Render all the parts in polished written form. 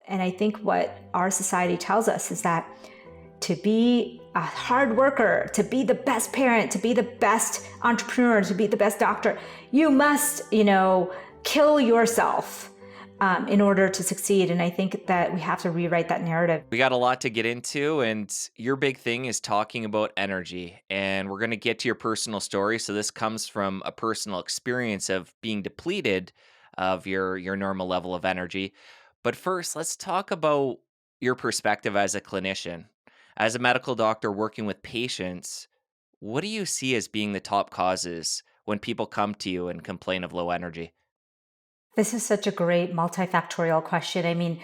And I think what our society tells us is that to be a hard worker, to be the best parent, to be the best entrepreneur, to be the best doctor, you must, kill yourself in order to succeed. And I think that we have to rewrite that narrative. We got a lot to get into, and your big thing is talking about energy. And we're going to get to your personal story. So, this comes from a personal experience of being depleted of your normal level of energy. But first, let's talk about your perspective as a clinician. As a medical doctor working with patients, what do you see as being the top causes when people come to you and complain of low energy? This is such a great multifactorial question. I mean,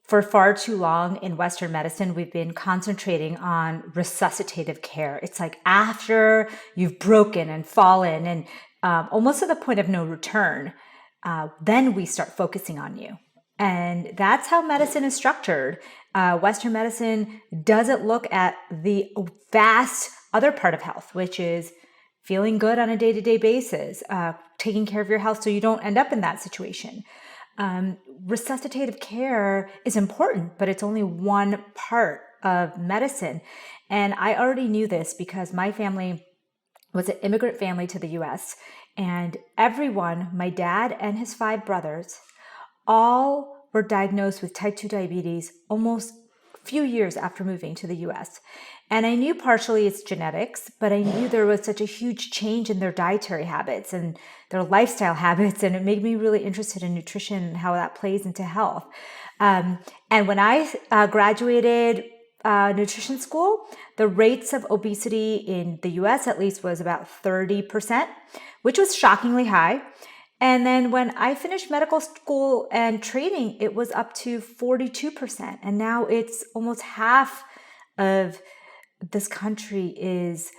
for far too long in Western medicine, we've been concentrating on resuscitative care. It's like after you've broken and fallen and almost to the point of no return, then we start focusing on you. And that's how medicine is structured. Western medicine doesn't look at the vast other part of health, which is feeling good on a day to day basis, taking care of your health so you don't end up in that situation. Resuscitative care is important, but it's only one part of medicine. And I already knew this because my family was an immigrant family to the US. And everyone, my dad and his 5 brothers, all were diagnosed with type 2 diabetes almost a few years after moving to the US. And I knew partially it's genetics, but I knew there was such a huge change in their dietary habits and their lifestyle habits. And it made me really interested in nutrition and how that plays into health. And when I graduated nutrition school, the rates of obesity in the US at least was about 30%, which was shockingly high. And then when I finished medical school and training, it was up to 42%. And now it's almost half of this country is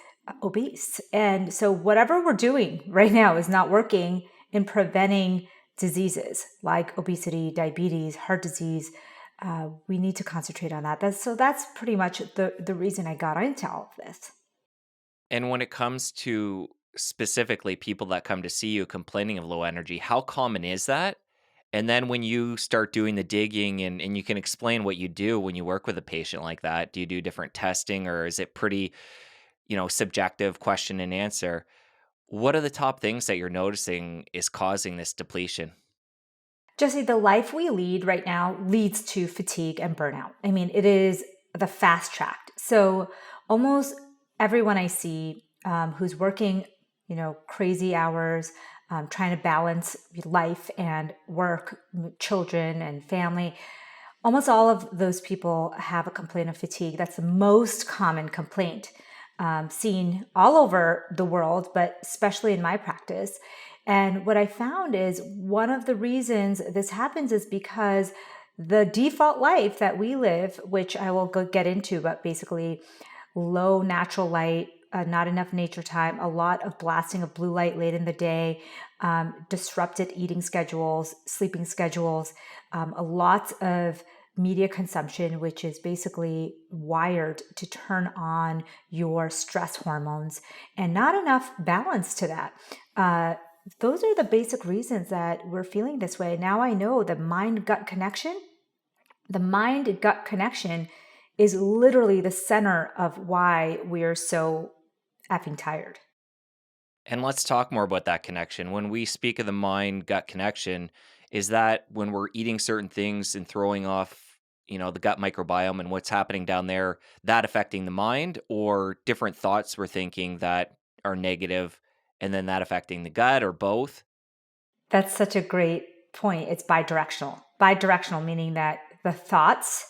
obese. And so whatever we're doing right now is not working in preventing diseases like obesity, diabetes, heart disease. We need to concentrate on that. That's pretty much the reason I got into all of this. And when it comes to specifically people that come to see you complaining of low energy, how common is that? And then when you start doing the digging and you can explain what you do when you work with a patient like that, do you do different testing or is it pretty, subjective question and answer? What are the top things that you're noticing is causing this depletion? Jesse, the life we lead right now leads to fatigue and burnout. I mean, it is the fast track. So almost everyone I see who's working, crazy hours, trying to balance life and work, children and family, almost all of those people have a complaint of fatigue. That's the most common complaint seen all over the world, but especially in my practice. And what I found is one of the reasons this happens is because the default life that we live, which I will get into, but basically low natural light, not enough nature time, a lot of blasting of blue light late in the day, disrupted eating schedules, sleeping schedules, a lot of media consumption, which is basically wired to turn on your stress hormones, and not enough balance to that. Those are the basic reasons that we're feeling this way. Now I know the mind-gut connection. The mind-gut connection is literally the center of why we are so effing tired. And let's talk more about that connection. When we speak of the mind gut connection, is that when we're eating certain things and throwing off, the gut microbiome and what's happening down there, that affecting the mind, or different thoughts we're thinking that are negative and then that affecting the gut, or both? That's such a great point. It's bidirectional. Bidirectional meaning that the thoughts,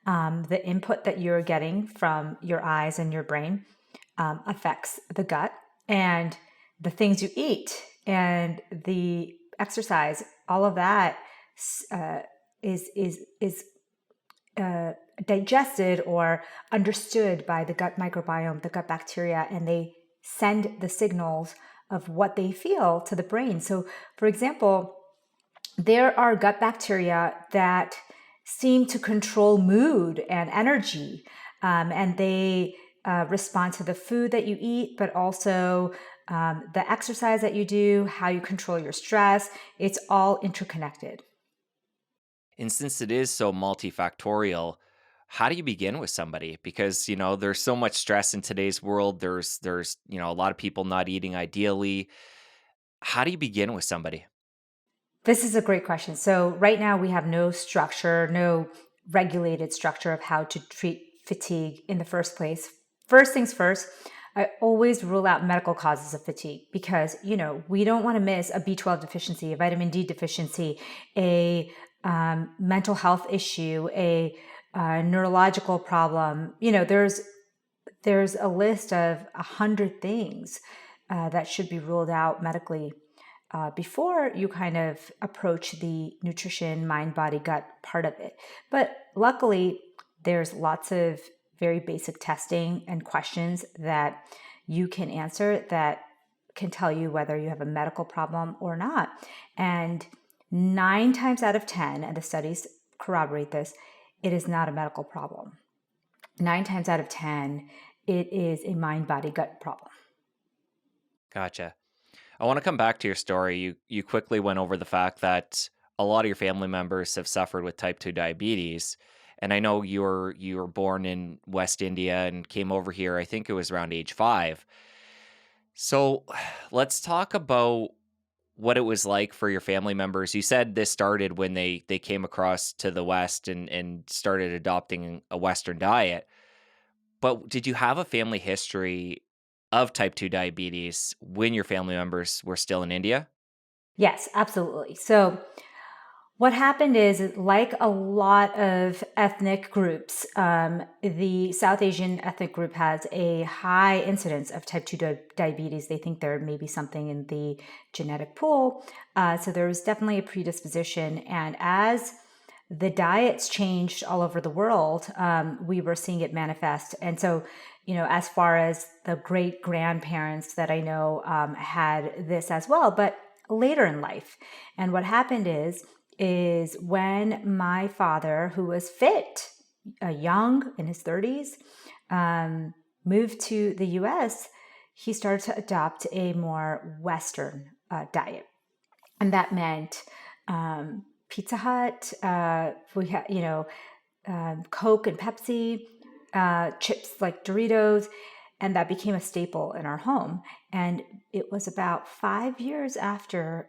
the input that you're getting from your eyes and your brain affects the gut, and the things you eat and the exercise, all of that is digested or understood by the gut microbiome, the gut bacteria, and they send the signals of what they feel to the brain. So, for example, there are gut bacteria that seem to control mood and energy, and they respond to the food that you eat, but also the exercise that you do, how you control your stress. It's all interconnected. And since it is so multifactorial, how do you begin with somebody? Because, there's so much stress in today's world. There's a lot of people not eating ideally. How do you begin with somebody? This is a great question. So, right now we have no structure, no regulated structure of how to treat fatigue in the first place. First things first, I always rule out medical causes of fatigue because, we don't want to miss a B12 deficiency, a vitamin D deficiency, a mental health issue, a neurological problem. There's a list of 100 things that should be ruled out medically before you kind of approach the nutrition, mind, body, gut part of it. But luckily, there's lots of very basic testing and questions that you can answer that can tell you whether you have a medical problem or not. And 9 times out of 10, and the studies corroborate this, it is not a medical problem. 9 times out of 10, it is a mind, body, gut problem. Gotcha. I want to come back to your story. You quickly went over the fact that a lot of your family members have suffered with type 2 diabetes. And I know you were born in West India and came over here, I think it was around age 5. So let's talk about what it was like for your family members. You said this started when they came across to the West and started adopting a Western diet. But did you have a family history of type 2 diabetes when your family members were still in India? Yes, absolutely. So, what happened is, like a lot of ethnic groups, the South Asian ethnic group has a high incidence of type 2 diabetes. They think there may be something in the genetic pool. So there was definitely a predisposition. And as the diets changed all over the world, we were seeing it manifest. And so, as far as the great grandparents that I know had this as well, but later in life. And what happened is when my father, who was fit, young in his 30s, moved to the US, he started to adopt a more Western diet. And that meant Pizza Hut, we had, Coke and Pepsi, chips like Doritos, and that became a staple in our home. And it was about 5 years after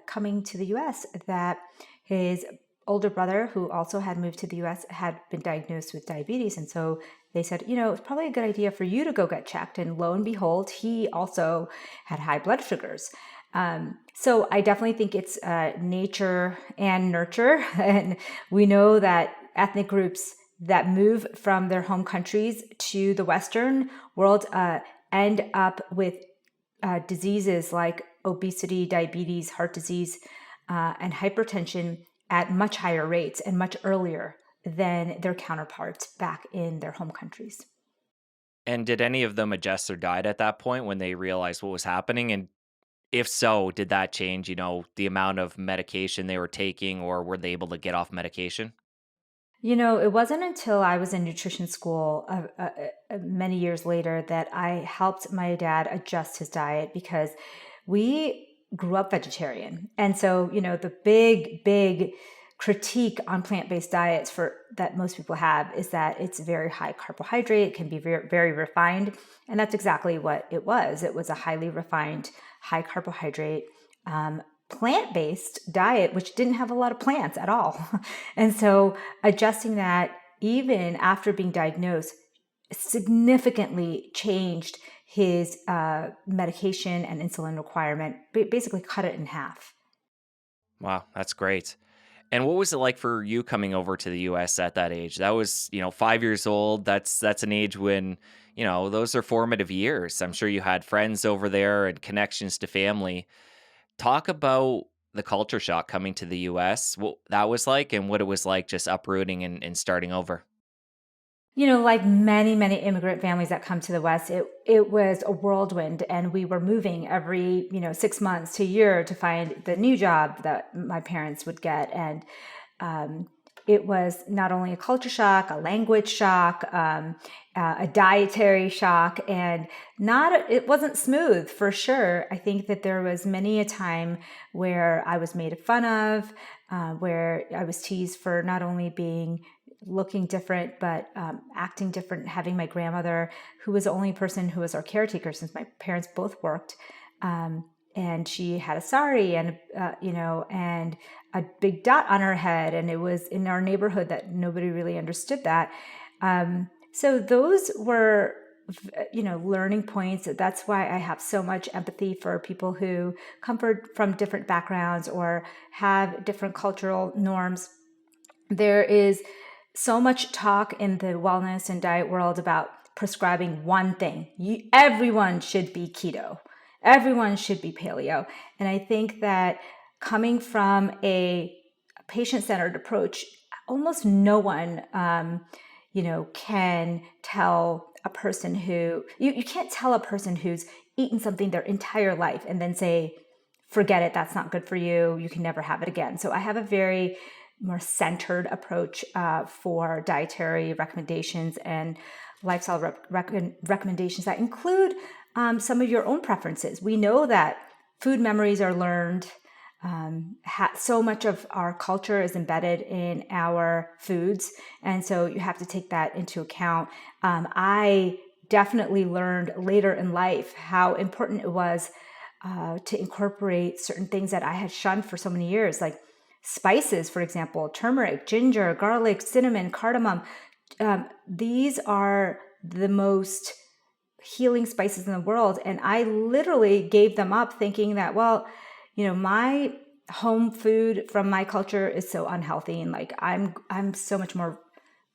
coming to the US that his older brother, who also had moved to the US, had been diagnosed with diabetes. And so they said, it's probably a good idea for you to go get checked. And lo and behold, he also had high blood sugars. So I definitely think it's nature and nurture. And we know that ethnic groups that move from their home countries to the Western world end up with diseases like obesity, diabetes, heart disease, and hypertension at much higher rates and much earlier than their counterparts back in their home countries. And did any of them adjust their diet at that point when they realized what was happening? And if so, did that change, the amount of medication they were taking, or were they able to get off medication? It wasn't until I was in nutrition school many years later that I helped my dad adjust his diet because we grew up vegetarian. And so, the big critique on plant-based diets for that most people have is that it's very high carbohydrate, it can be very, very refined. And that's exactly what it was. It was a highly refined, high carbohydrate, plant-based diet, which didn't have a lot of plants at all. And so adjusting that even after being diagnosed significantly changed his medication and insulin requirement, basically cut it in half. Wow, that's great. And what was it like for you coming over to the US at that age? That was, 5 years old. That's an age when, those are formative years. I'm sure you had friends over there and connections to family. Talk about the culture shock coming to the US, what that was like and what it was like just uprooting and starting over. Like many, many immigrant families that come to the West, it was a whirlwind, and we were moving every, 6 months to a year to find the new job that my parents would get. And it was not only a culture shock, a language shock, a dietary shock, and it wasn't smooth for sure. I think that there was many a time where I was made fun of, where I was teased for not only looking different, but acting different. Having my grandmother, who was the only person who was our caretaker since my parents both worked, and she had a sari and and a big dot on her head, and it was in our neighborhood that nobody really understood that. So those were learning points. That's why I have so much empathy for people who come from different backgrounds or have different cultural norms. There is so much talk in the wellness and diet world about prescribing one thing. Everyone should be keto. Everyone should be paleo. And I think that coming from a patient-centered approach, almost no one, can tell a person you can't tell a person who's eaten something their entire life and then say, forget it, that's not good for you, you can never have it again. So I have a very more centered approach for dietary recommendations and lifestyle recommendations that include some of your own preferences. We know that food memories are learned. So much of our culture is embedded in our foods, and so you have to take that into account. I definitely learned later in life how important it was to incorporate certain things that I had shunned for so many years, like spices, for example, turmeric, ginger, garlic, cinnamon, cardamom. These are the most healing spices in the world. And I literally gave them up thinking that, well, my home food from my culture is so unhealthy. And like, I'm so much more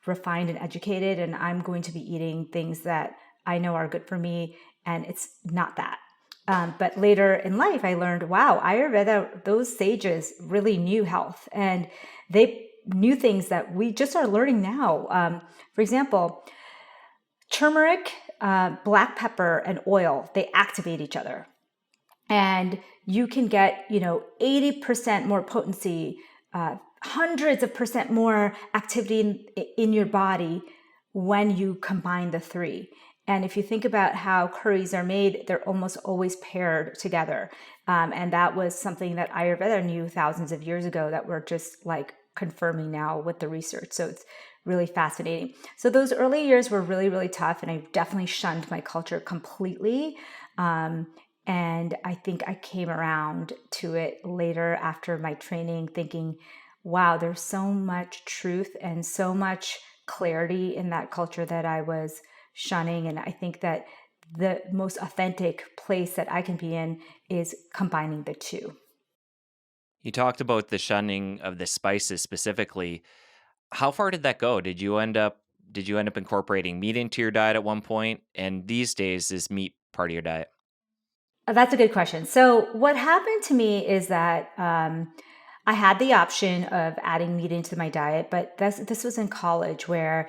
refined and educated, and I'm going to be eating things that I know are good for me. And it's not that. But later in life, I learned, wow, Ayurveda, those sages really knew health, and they knew things that we just are learning now. For example, turmeric, black pepper, and oil, they activate each other. And you can get, 80% more potency, hundreds of percent more activity in your body when you combine the three. And if you think about how curries are made, they're almost always paired together. And that was something that Ayurveda knew thousands of years ago that we're just like confirming now with the research. So it's really fascinating. So those early years were really, really tough. And I definitely shunned my culture completely. And I think I came around to it later after my training thinking, wow, there's so much truth and so much clarity in that culture that I was shunning. And I think that the most authentic place that I can be in is combining the two. You talked about the shunning of the spices specifically. How far did that go? Did you end up incorporating meat into your diet at one point? And these days, is meat part of your diet? That's a good question. So what happened to me is that I had the option of adding meat into my diet, but this was in college where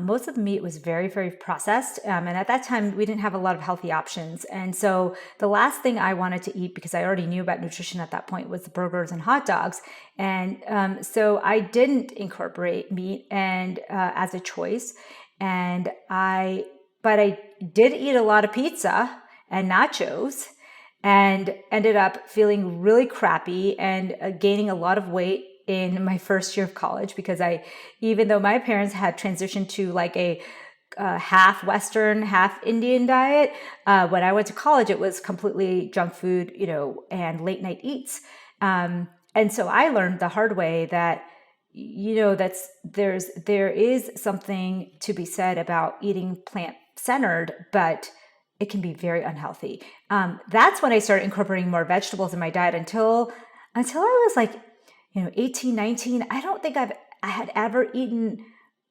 most of the meat was very, very processed. And at that time, we didn't have a lot of healthy options. And so the last thing I wanted to eat, because I already knew about nutrition at that point, was the burgers and hot dogs. And so I didn't incorporate meat and as a choice. But I did eat a lot of pizza and nachos and ended up feeling really crappy and gaining a lot of weight in my first year of college because even though my parents had transitioned to like a half Western, half Indian diet, when I went to college, it was completely junk food, and late night eats. And so I learned the hard way that, there is something to be said about eating plant centered, but it can be very unhealthy. That's when I started incorporating more vegetables in my diet until I was like, 18, 19. I don't think I had ever eaten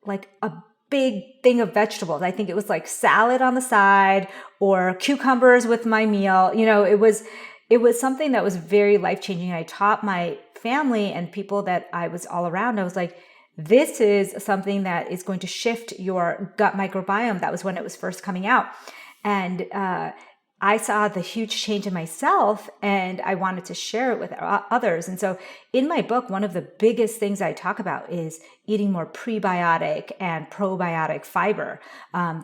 like a big thing of vegetables. I think it was like salad on the side or cucumbers with my meal. It was something that was very life-changing. I taught my family and people that I was all around. I was like, this is something that is going to shift your gut microbiome. That was when it was first coming out. And I saw the huge change in myself and I wanted to share it with others. And so in my book, one of the biggest things I talk about is eating more prebiotic and probiotic fiber.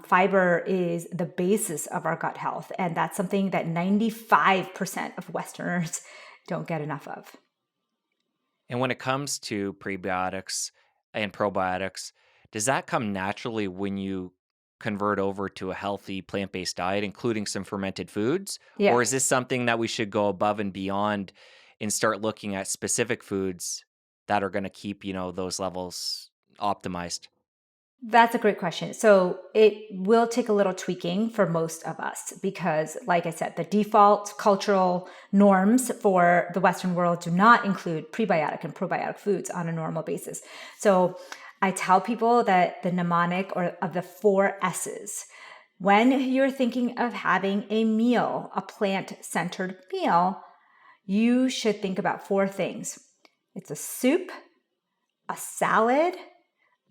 Fiber is the basis of our gut health. And that's something that 95% of Westerners don't get enough of. And when it comes to prebiotics and probiotics, does that come naturally when you convert over to a healthy plant-based diet, including some fermented foods? Or is this Yes. something that we should go above and beyond and start looking at specific foods that are going to keep, those levels optimized? That's a great question. So it will take a little tweaking for most of us because, like I said, the default cultural norms for the Western world do not include prebiotic and probiotic foods on a normal basis. So I tell people that the mnemonic or of the four S's, when you're thinking of having a meal, a plant-centered meal, you should think about four things. It's a soup, a salad,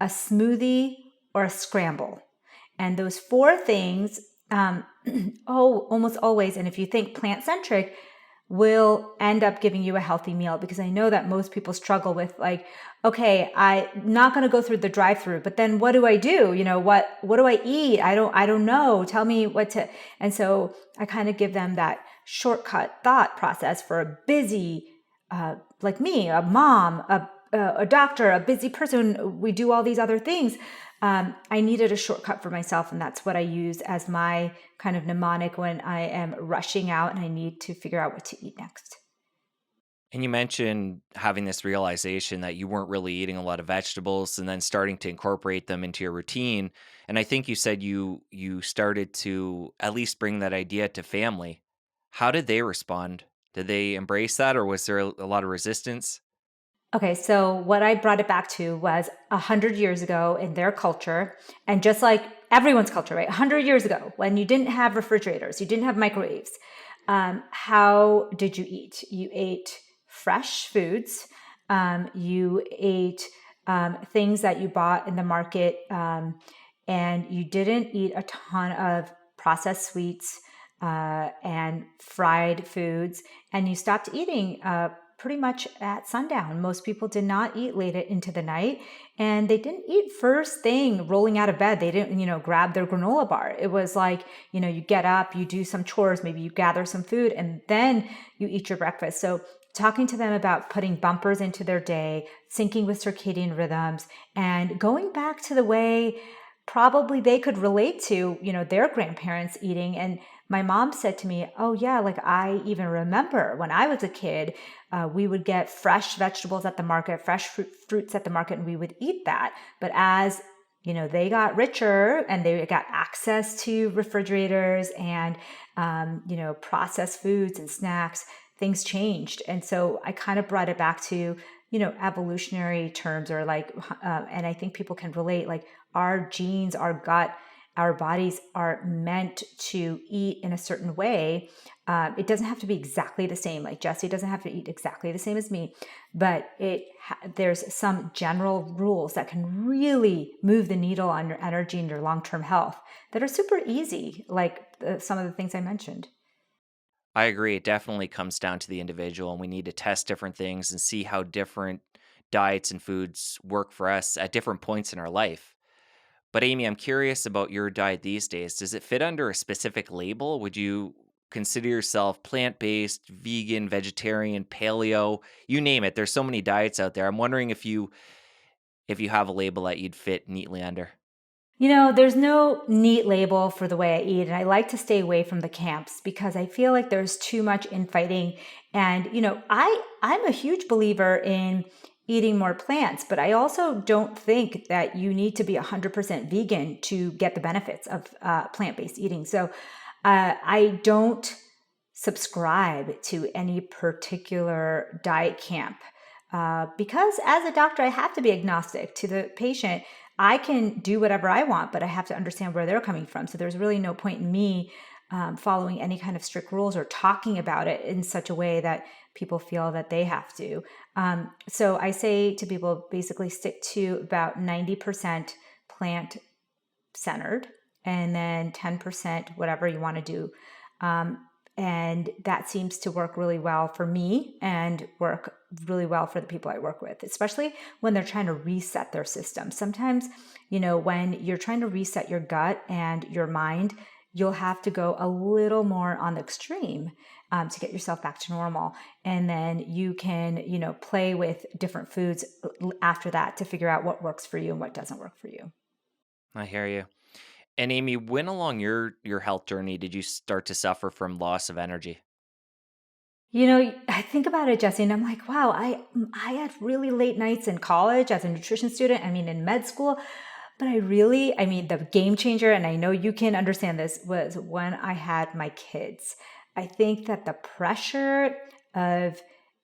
a smoothie, or a scramble. And those four things, almost always, and if you think plant centric, will end up giving you a healthy meal because I know that most people struggle with like, okay, I'm not going to go through the drive-through, but then what do I do? What do I eat? I don't know. Tell me what to. And so I kind of give them that shortcut thought process for a busy, like me, a mom, a doctor, a busy person. We do all these other things. I needed a shortcut for myself, and that's what I use as my kind of mnemonic when I am rushing out and I need to figure out what to eat next. And you mentioned having this realization that you weren't really eating a lot of vegetables and then starting to incorporate them into your routine. And I think you said you started to at least bring that idea to family. How did they respond? Did they embrace that or was there a lot of resistance? Okay, so what I brought it back to was 100 years ago in their culture, and just like everyone's culture, right? 100 years ago, when you didn't have refrigerators, you didn't have microwaves, how did you eat? You ate fresh foods. You ate things that you bought in the market, and you didn't eat a ton of processed sweets and fried foods. And you stopped eating pretty much at sundown. Most people did not eat late into the night, and they didn't eat first thing rolling out of bed. They didn't, grab their granola bar. It was like, you get up, you do some chores, maybe you gather some food, and then you eat your breakfast. So talking to them about putting bumpers into their day, syncing with circadian rhythms, and going back to the way probably they could relate to, their grandparents eating. And my mom said to me, oh yeah, like I even remember when I was a kid, we would get fresh vegetables at the market, fresh fruits at the market, and we would eat that. But as they got richer and they got access to refrigerators and processed foods and snacks, things changed. And so I kind of brought it back to evolutionary terms, or like, and I think people can relate, like our genes, our gut, our bodies are meant to eat in a certain way. It doesn't have to be exactly the same. Like Jesse doesn't have to eat exactly the same as me, but there's some general rules that can really move the needle on your energy and your long-term health that are super easy, like some of the things I mentioned. I agree. It definitely comes down to the individual, and we need to test different things and see how different diets and foods work for us at different points in our life. But Amy, I'm curious about your diet these days. Does it fit under a specific label? Would you consider yourself plant-based, vegan, vegetarian, paleo, you name it? There's so many diets out there. I'm wondering if you have a label that you'd fit neatly under. There's no neat label for the way I eat, and I like to stay away from the camps because I feel like there's too much infighting. And I'm a huge believer in eating more plants, but I also don't think that you need to be 100% vegan to get the benefits of plant-based eating. So I don't subscribe to any particular diet camp because as a doctor, I have to be agnostic to the patient. I can do whatever I want, but I have to understand where they're coming from. So there's really no point in me following any kind of strict rules or talking about it in such a way that people feel that they have to. So I say to people, basically stick to about 90% plant centered and then 10% whatever you want to do. And that seems to work really well for me and work really well for the people I work with, especially when they're trying to reset their system. Sometimes, when you're trying to reset your gut and your mind, you'll have to go a little more on the extreme to get yourself back to normal. And then you can, play with different foods after that to figure out what works for you and what doesn't work for you. I hear you. And Amy, when along your health journey did you start to suffer from loss of energy? I think about it, Jesse, and I'm like, wow, I had really late nights in college as a nutrition student. I mean, in med school, but the game changer, and I know you can understand this, was when I had my kids. I think that the pressure of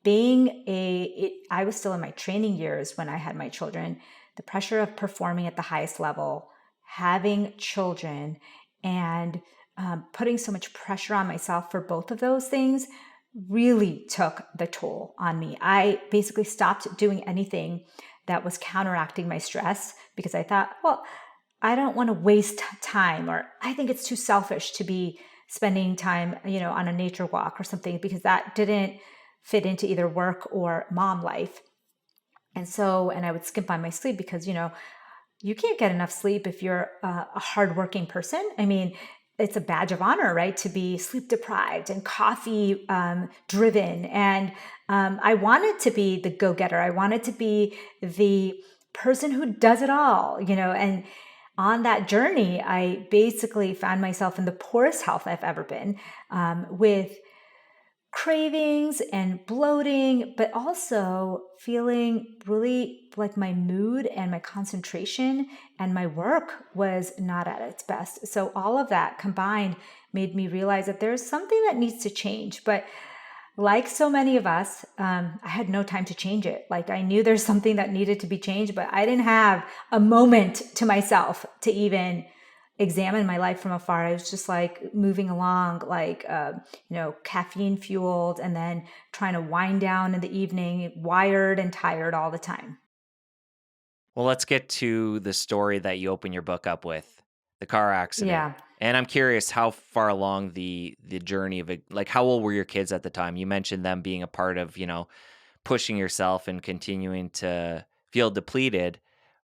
I was still in my training years when I had my children, the pressure of performing at the highest level, having children, and putting so much pressure on myself for both of those things really took the toll on me. I basically stopped doing anything that was counteracting my stress because I thought, well, I don't want to waste time, or I think it's too selfish to be spending time, on a nature walk or something, because that didn't fit into either work or mom life. And I would skip on my sleep because, you can't get enough sleep if you're a hardworking person. I mean, it's a badge of honor, right? To be sleep deprived and coffee driven. And I wanted to be the go-getter. I wanted to be the person who does it all, and on that journey, I basically found myself in the poorest health I've ever been, with cravings and bloating, but also feeling really like my mood and my concentration and my work was not at its best. So all of that combined made me realize that there's something that needs to change. But like so many of us, I had no time to change it. Like, I knew there's something that needed to be changed, but I didn't have a moment to myself to even examine my life from afar. I was just like moving along, like, caffeine fueled, and then trying to wind down in the evening, wired and tired all the time. Well, let's get to the story that you open your book up with, the car accident. Yeah. And I'm curious how far along the journey of it, like how old were your kids at the time? You mentioned them being a part of, pushing yourself and continuing to feel depleted,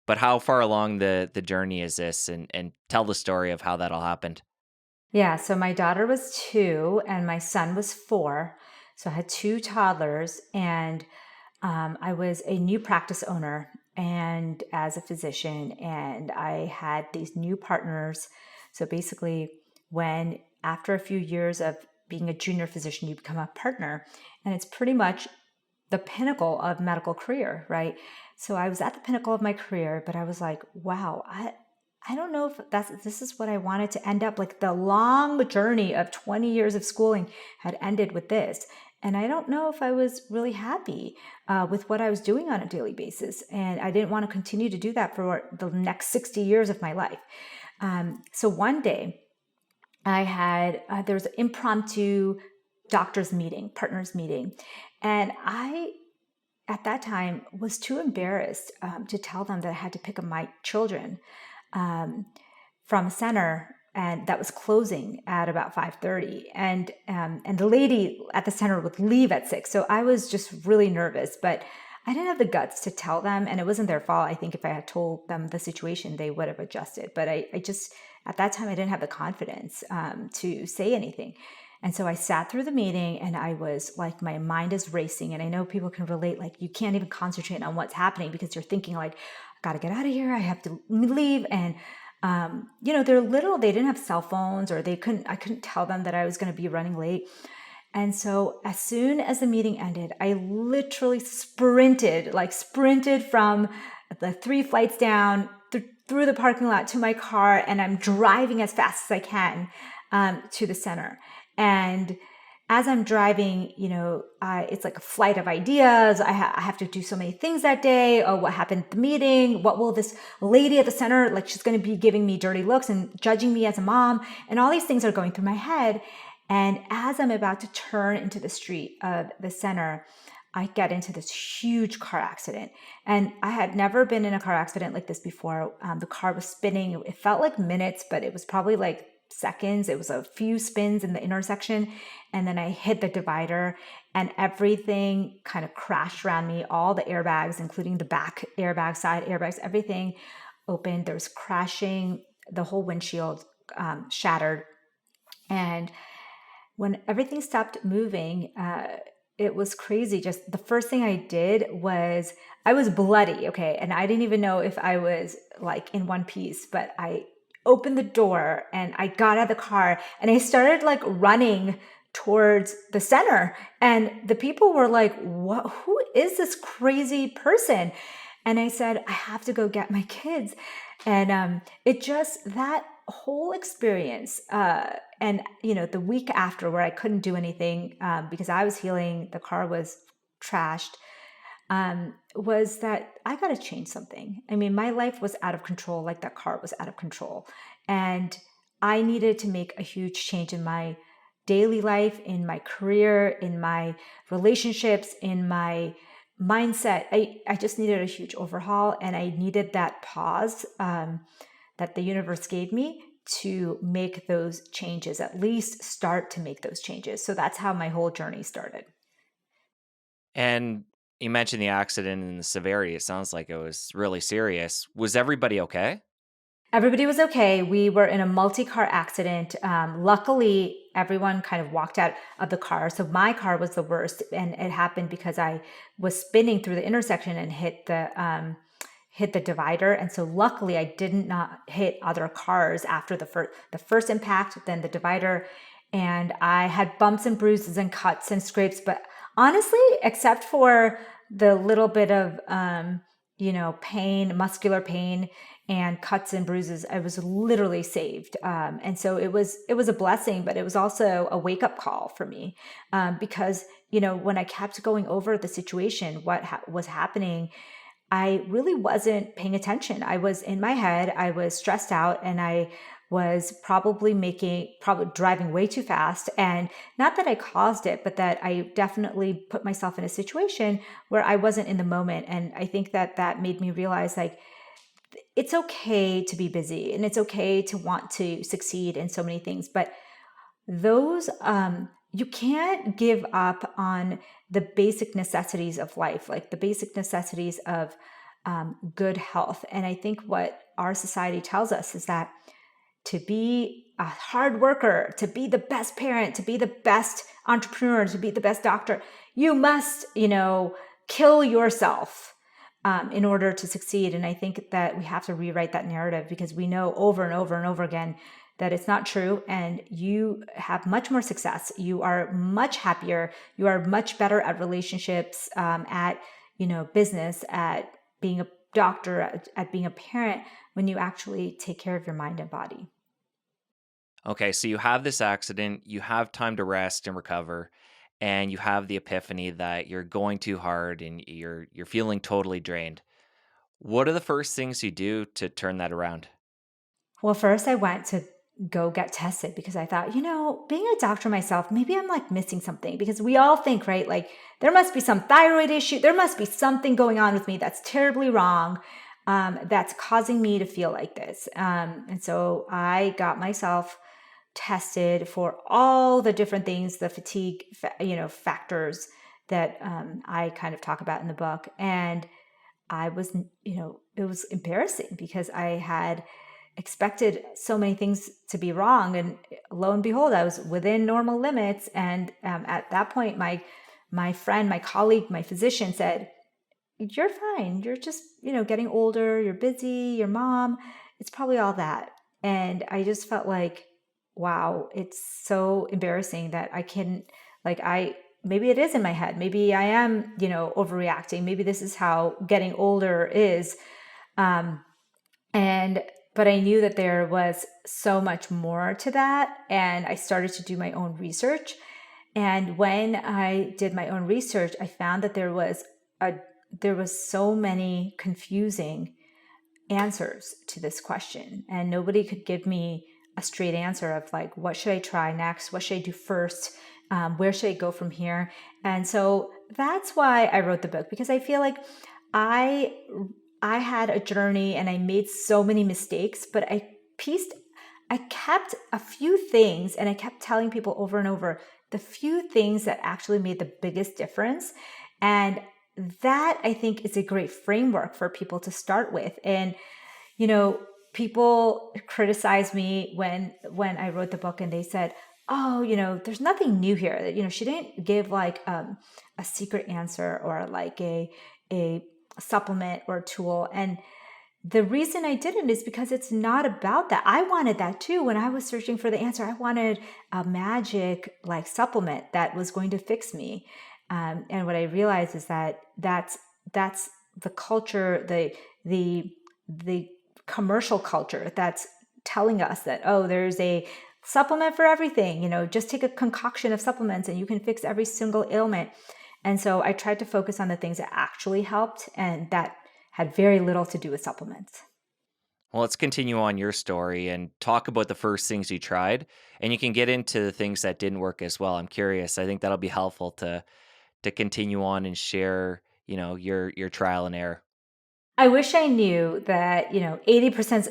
but how far along the journey is this, and tell the story of how that all happened. Yeah. So my daughter was 2 and my son was 4. So I had 2 toddlers, and I was a new practice owner and as a physician, and I had these new partners. So basically, when after a few years of being a junior physician, you become a partner, and it's pretty much the pinnacle of medical career, right? So I was at the pinnacle of my career, but I was like, wow, I don't know if this is what I wanted to end up. Like, the long journey of 20 years of schooling had ended with this. And I don't know if I was really happy with what I was doing on a daily basis. And I didn't want to continue to do that for the next 60 years of my life. So one day there was an impromptu doctor's meeting, partners meeting. And I, at that time, was too embarrassed to tell them that I had to pick up my children um, from a center, and that was closing at about 5:30, and the lady at the center would leave at 6. So I was just really nervous, but I didn't have the guts to tell them, and it wasn't their fault. I think if I had told them the situation, they would have adjusted. But I just, at that time, I didn't have the confidence to say anything. And so I sat through the meeting, and I was like, my mind is racing. And I know people can relate, like, you can't even concentrate on what's happening because you're thinking, like, I got to get out of here. I have to leave. And they're little, they didn't have cell phones, or I couldn't tell them that I was going to be running late. And so as soon as the meeting ended, I literally sprinted from the 3 flights down through the parking lot to my car, and I'm driving as fast as I can to the center. And as I'm driving, it's like a flight of ideas. I have to do so many things that day. Oh, what happened at the meeting? What will this lady at the center, like, she's going to be giving me dirty looks and judging me as a mom. And all these things are going through my head. And as I'm about to turn into the street of the center, I get into this huge car accident. And I had never been in a car accident like this before. The car was spinning. It felt like minutes, but it was probably like seconds. It was a few spins in the intersection. And then I hit the divider and everything kind of crashed around me. All the airbags, including the back airbag, side airbags, everything opened. There was crashing. The whole windshield shattered. And when everything stopped moving, it was crazy. Just the first thing I did was I was bloody, okay, and I didn't even know if I was like in one piece, but I opened the door and I got out of the car and I started like running towards the center, and the people were like, "What? Who is this crazy person?" And I said, "I have to go get my kids," and it just that whole experience. And the week after, where I couldn't do anything because I was healing, the car was trashed, was that I got to change something. I mean, my life was out of control, like that car was out of control, and I needed to make a huge change in my daily life, in my career, in my relationships, in my mindset. I just needed a huge overhaul, and I needed that pause that the universe gave me to make those changes, at least start to make those changes. So that's how my whole journey started. And you mentioned the accident and the severity. It sounds like it was really serious. Was everybody okay? Everybody was okay. We were in a multi-car accident. Luckily, everyone kind of walked out of the car. So my car was the worst, and it happened because I was spinning through the intersection and hit the divider. And so luckily, I did not hit other cars after the first impact, then the divider, and I had bumps and bruises and cuts and scrapes. But honestly, except for the little bit of pain, muscular pain, and cuts and bruises, I was literally saved. And so it was a blessing, but it was also a wake up call for me, because when I kept going over the situation, what was happening, I really wasn't paying attention. I was in my head, I was stressed out, and I was probably driving way too fast. And not that I caused it, but that I definitely put myself in a situation where I wasn't in the moment. And I think that made me realize, like, it's okay to be busy and it's okay to want to succeed in so many things, but those you can't give up on the basic necessities of life, like the basic necessities of good health. And I think what our society tells us is that to be a hard worker, to be the best parent, to be the best entrepreneur, to be the best doctor, you must, kill yourself in order to succeed. And I think that we have to rewrite that narrative, because we know over and over and over again that it's not true, and you have much more success. You are much happier. You are much better at relationships, at business, at being a doctor, at being a parent, when you actually take care of your mind and body. Okay, so you have this accident, you have time to rest and recover, and you have the epiphany that you're going too hard and you're feeling totally drained. What are the first things you do to turn that around? Well, first I went to go get tested because I thought, being a doctor myself, maybe I'm like missing something, because we all think, right? Like there must be some thyroid issue. There must be something going on with me that's terribly wrong, that's causing me to feel like this. And so I got myself tested for all the different things, the fatigue, factors that I kind of talk about in the book. And I was, it was embarrassing because I had expected so many things to be wrong, and lo and behold, I was within normal limits. And at that point, my friend, my colleague, my physician said, "You're fine. You're just getting older. You're busy. Your mom. It's probably all that." And I just felt like, wow, it's so embarrassing that I can, like, maybe it is in my head. Maybe I am, overreacting. Maybe this is how getting older is. Um, and but I knew that there was so much more to that, and I started to do my own research. And when I did my own research, I found that there was so many confusing answers to this question, and nobody could give me a straight answer of like, what should I try next? What should I do first? Where should I go from here? And so that's why I wrote the book, because I feel like I I had a journey and I made so many mistakes, but I pieced I kept a few things, and I kept telling people over and over the few things that actually made the biggest difference. And that, I think, is a great framework for people to start with. And, you know, people criticized me when I wrote the book, and they said, oh, there's nothing new here. That, she didn't give like a secret answer, or like a supplement or tool. And the reason I didn't is because it's not about that. I wanted that too. When I was searching for the answer, I wanted a magic like supplement that was going to fix me. And what I realized is that that's the culture, the commercial culture that's telling us that, oh, there's a supplement for everything. Just take a concoction of supplements and you can fix every single ailment. And so I tried to focus on the things that actually helped, and that had very little to do with supplements. Well, let's continue on your story and talk about the first things you tried, and you can get into the things that didn't work as well. I'm curious. I think that'll be helpful to continue on and share, your trial and error. I wish I knew that, 80%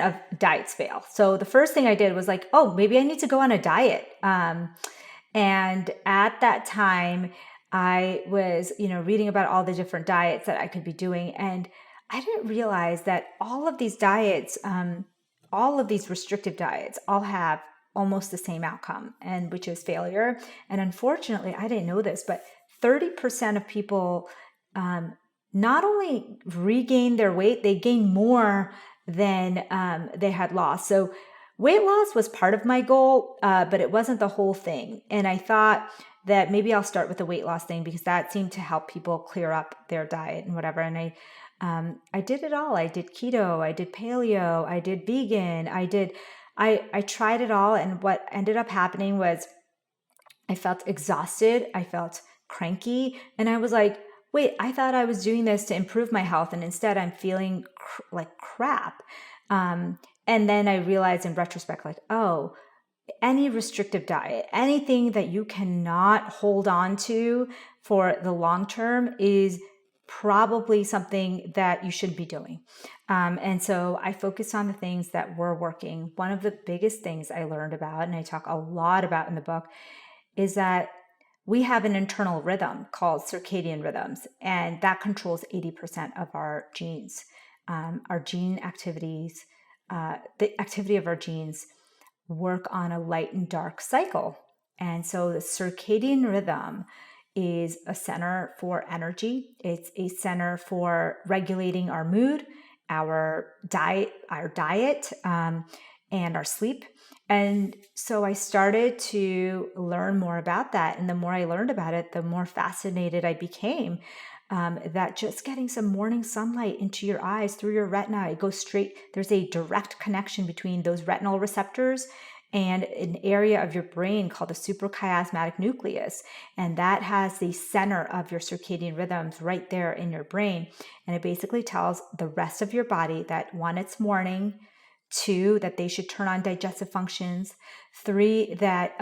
of diets fail. So the first thing I did was like, oh, maybe I need to go on a diet. And at that time, I was, reading about all the different diets that I could be doing. And I didn't realize that all of these diets, all of these restrictive diets, all have almost the same outcome, and which is failure. And unfortunately, I didn't know this, but 30% of people um, not only regain their weight, they gain more than they had lost. So weight loss was part of my goal, but it wasn't the whole thing. And I thought that maybe I'll start with the weight loss thing because that seemed to help people clear up their diet and whatever. And I did it all. I did keto, I did paleo, I did vegan, I tried it all. And what ended up happening was I felt exhausted. I felt cranky. And I was like, wait, I thought I was doing this to improve my health. And instead, I'm feeling like crap. And then I realized in retrospect, like, oh, any restrictive diet, anything that you cannot hold on to for the long term is probably something that you shouldn't be doing. And so I focused on the things that were working. One of the biggest things I learned about, and I talk a lot about in the book, is that we have an internal rhythm called circadian rhythms, and that controls 80% of our genes. Our gene activities, the activity of our genes work on a light and dark cycle. And so the circadian rhythm is a center for energy. It's a center for regulating our mood, our diet, and our sleep. And so I started to learn more about that. And the more I learned about it, the more fascinated I became. That just getting some morning sunlight into your eyes through your retina, it goes straight. There's a direct connection between those retinal receptors and an area of your brain called the suprachiasmatic nucleus. And that has the center of your circadian rhythms right there in your brain. And it basically tells the rest of your body that one, it's morning; two, that they should turn on digestive functions; three, that,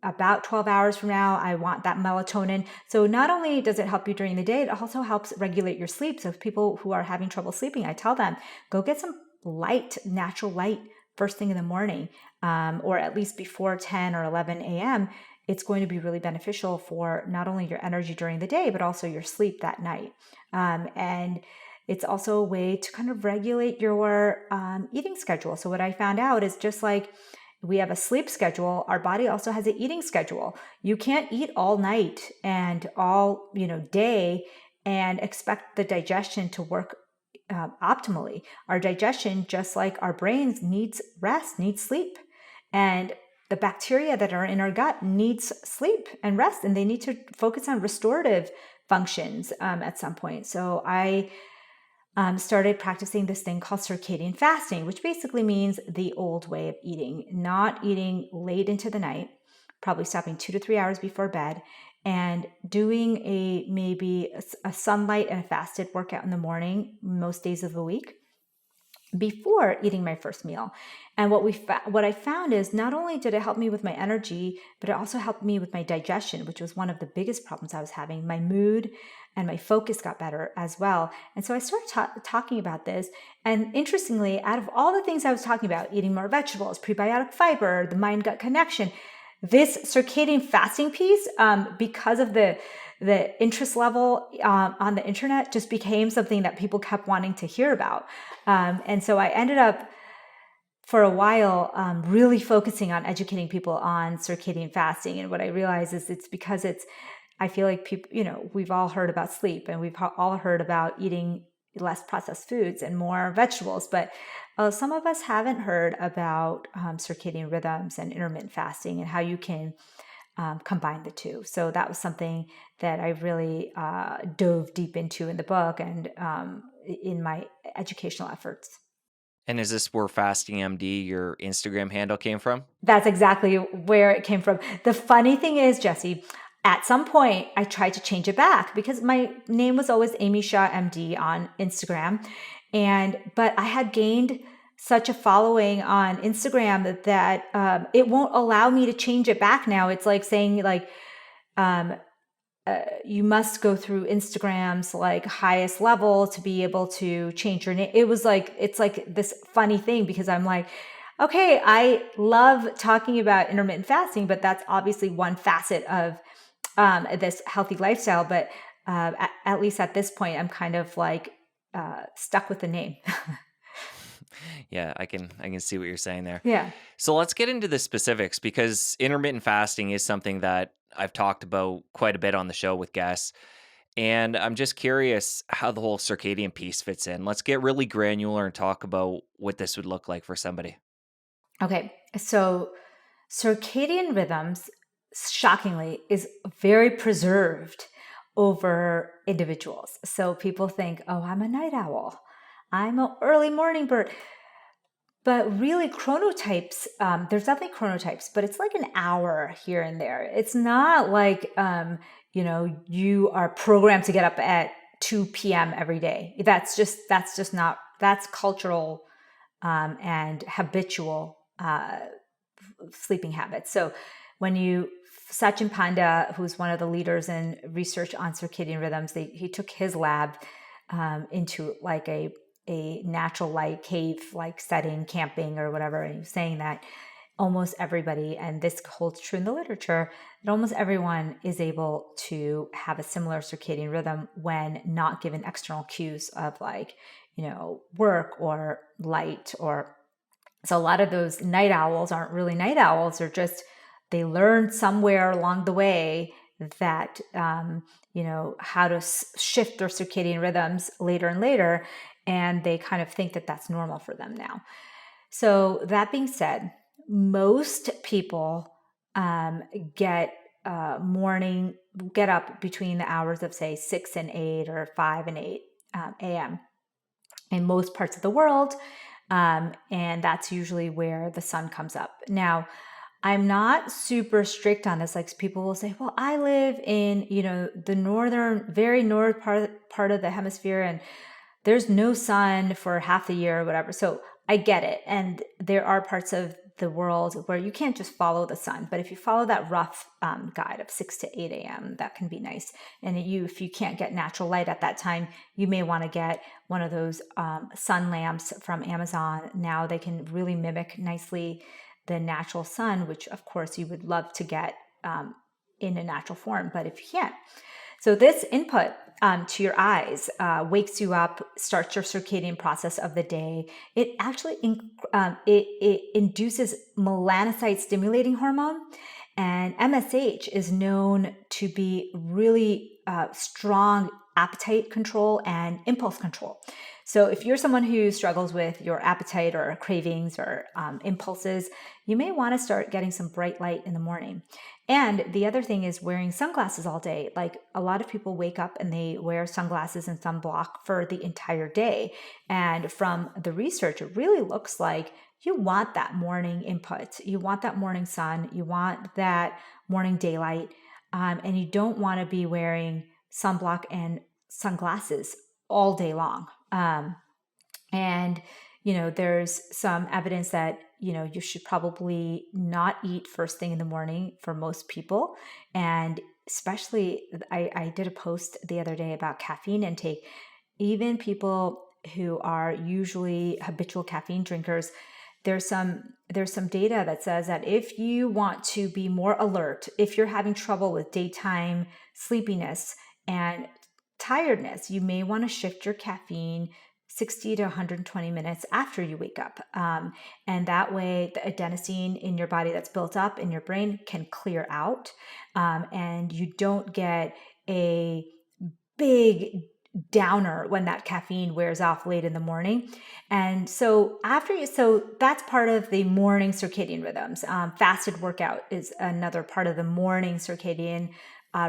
about 12 hours from now, I want that melatonin. So not only does it help you during the day, it also helps regulate your sleep. So if people who are having trouble sleeping, I tell them, go get some light, natural light first thing in the morning, or at least before 10 or 11 a.m. It's going to be really beneficial for not only your energy during the day, but also your sleep that night. And it's also a way to kind of regulate your eating schedule. So what I found out is, just like we have a sleep schedule, our body also has an eating schedule. You can't eat all night and all day and expect the digestion to work optimally. Our digestion, just like our brains, needs rest, needs sleep. And the bacteria that are in our gut needs sleep and rest, and they need to focus on restorative functions at some point. So I started practicing this thing called circadian fasting, which basically means the old way of eating, not eating late into the night, probably stopping 2 to 3 hours before bed, and doing maybe a sunlight and a fasted workout in the morning most days of the week. before eating my first meal. And what I found is not only did it help me with my energy, but it also helped me with my digestion, which was one of the biggest problems I was having. My mood and my focus got better as well. And so I started talking about this. And interestingly, out of all the things I was talking about, eating more vegetables, prebiotic fiber, the mind-gut connection, this circadian fasting piece, because of the interest level on the internet, just became something that people kept wanting to hear about. And so I ended up for a while really focusing on educating people on circadian fasting. And what I realized is it's because I feel like people, we've all heard about sleep, and we've all heard about eating less processed foods and more vegetables, but some of us haven't heard about circadian rhythms and intermittent fasting and how you can combine the two. So that was something that I really dove deep into in the book and in my educational efforts. And is this where Fasting MD, your Instagram handle, came from? That's exactly where it came from. The funny thing is, Jesse, at some point I tried to change it back because my name was always Amy Shah MD on Instagram. But I had gained such a following on Instagram that it won't allow me to change it back now. It's like saying um, you must go through Instagram's like highest level to be able to change your name. It's like this funny thing because I'm like, okay, I love talking about intermittent fasting, but that's obviously one facet of this healthy lifestyle. But at least at this point, I'm kind of like stuck with the name. Yeah, I can see what you're saying there. Yeah. So let's get into the specifics because intermittent fasting is something that I've talked about quite a bit on the show with guests. And I'm just curious how the whole circadian piece fits in. Let's get really granular and talk about what this would look like for somebody. Okay. So circadian rhythms, shockingly, is very preserved over individuals. So people think, oh, I'm a night owl. I'm an early morning bird. But really, chronotypes, there's definitely chronotypes, but it's like an hour here and there. It's not like, you are programmed to get up at 2 p.m. every day. That's just not, that's cultural and habitual sleeping habits. So when Sachin Panda, who's one of the leaders in research on circadian rhythms, he took his lab into like a natural light cave like setting, camping or whatever. And he was saying that almost everybody, and this holds true in the literature, that almost everyone is able to have a similar circadian rhythm when not given external cues of like, work or light or so a lot of those night owls aren't really night owls. They're just, they learned somewhere along the way that, how to shift their circadian rhythms later and later. And they kind of think that that's normal for them now. So that being said, most people get get up between the hours of say 6 and 8 or 5 and 8 a.m. in most parts of the world. And that's usually where the sun comes up. Now, I'm not super strict on this. Like people will say, well, I live in, the very north part of the hemisphere, and there's no sun for half the year or whatever. So I get it. And there are parts of the world where you can't just follow the sun. But if you follow that rough guide of 6 to 8 a.m., that can be nice. And if you can't get natural light at that time, you may want to get one of those sun lamps from Amazon. Now they can really mimic nicely the natural sun, which of course you would love to get in a natural form. But if you can't, so this input to your eyes wakes you up, starts your circadian process of the day. It actually it induces melanocyte stimulating hormone, and MSH is known to be really strong appetite control and impulse control. So if you're someone who struggles with your appetite or cravings or impulses, you may want to start getting some bright light in the morning. And the other thing is wearing sunglasses all day. Like a lot of people wake up and they wear sunglasses and sunblock for the entire day. And from the research, it really looks like you want that morning input. You want that morning sun. You want that morning daylight. And you don't want to be wearing sunblock and sunglasses all day long. And there's some evidence that, you should probably not eat first thing in the morning for most people. And especially, I did a post the other day about caffeine intake. Even people who are usually habitual caffeine drinkers, there's some data that says that if you want to be more alert, if you're having trouble with daytime sleepiness and tiredness, you may want to shift your caffeine 60 to 120 minutes after you wake up. And that way, the adenosine in your body that's built up in your brain can clear out, and you don't get a big downer when that caffeine wears off late in the morning. And so that's part of the morning circadian rhythms. Fasted workout is another part of the morning circadian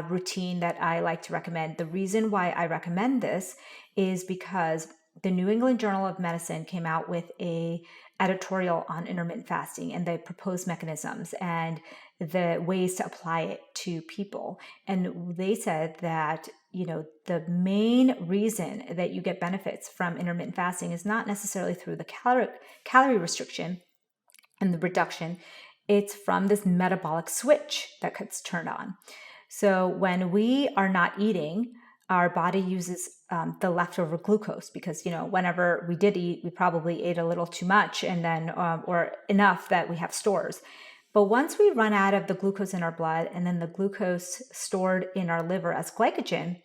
routine that I like to recommend. The reason why I recommend this is because the New England Journal of Medicine came out with a editorial on intermittent fasting and the proposed mechanisms and the ways to apply it to people. And they said that, the main reason that you get benefits from intermittent fasting is not necessarily through the calorie restriction and the reduction. It's from this metabolic switch that gets turned on. So when we are not eating, our body uses the leftover glucose because, whenever we did eat, we probably ate a little too much and then, or enough that we have stores. But once we run out of the glucose in our blood and then the glucose stored in our liver as glycogen,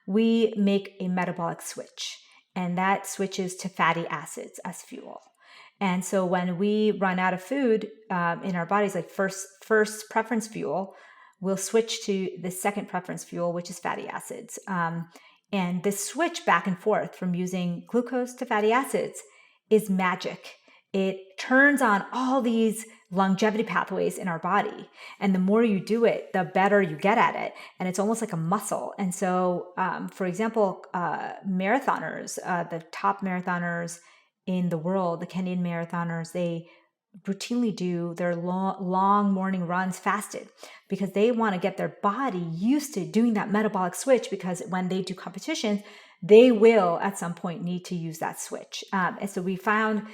we make a metabolic switch, and that switches to fatty acids as fuel. And so when we run out of food in our bodies, like first preference fuel, we'll switch to the second preference fuel, which is fatty acids. And this switch back and forth from using glucose to fatty acids is magic. It turns on all these longevity pathways in our body. And the more you do it, the better you get at it. And it's almost like a muscle. And so, for example, marathoners, the top marathoners in the world, the Kenyan marathoners, they routinely do their long morning runs fasted because they want to get their body used to doing that metabolic switch, because when they do competitions, they will at some point need to use that switch. And so we find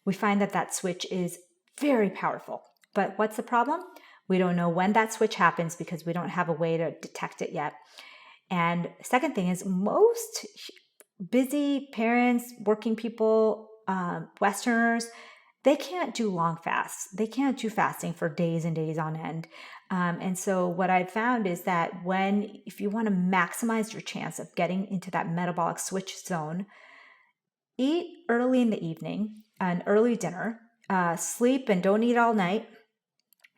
that switch is very powerful. But what's the problem? We don't know when that switch happens because we don't have a way to detect it yet. And second thing is, most busy parents, working people, Westerners, they can't do long fasts. They can't do fasting for days and days on end. And so what I've found is that if you want to maximize your chance of getting into that metabolic switch zone, eat early in the evening, an early dinner, sleep and don't eat all night,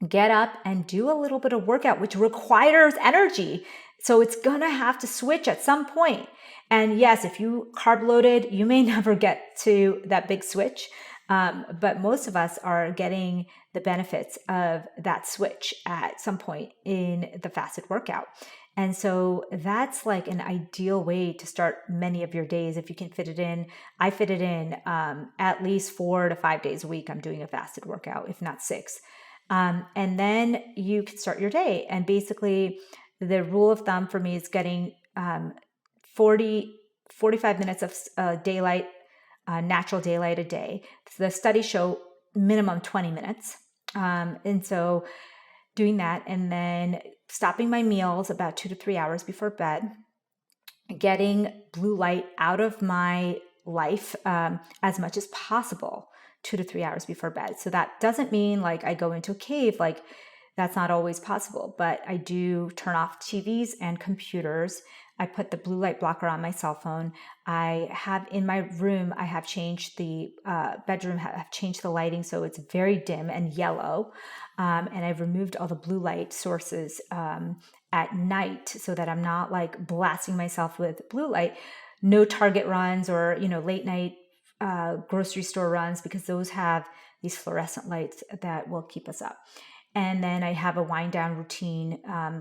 get up and do a little bit of workout, which requires energy. So it's going to have to switch at some point. And yes, if you carb loaded, you may never get to that big switch. But most of us are getting the benefits of that switch at some point in the fasted workout. And so that's like an ideal way to start many of your days if you can fit it in. I fit it in at least 4 to 5 days a week. I'm doing a fasted workout, if not 6. And then you can start your day. And basically, the rule of thumb for me is getting 45 minutes of daylight, natural daylight a day. So the studies show minimum 20 minutes. And so doing that, and then stopping my meals about 2 to 3 hours before bed, getting blue light out of my life as much as possible 2 to 3 hours before bed. So that doesn't mean like I go into a cave, like that's not always possible, but I do turn off TVs and computers. I put the blue light blocker on my cell phone. I have in my room, I have changed the bedroom, have changed the lighting so it's very dim and yellow. And I've removed all the blue light sources at night so that I'm not like blasting myself with blue light. No Target runs or, late night grocery store runs, because those have these fluorescent lights that will keep us up. And then I have a wind down routine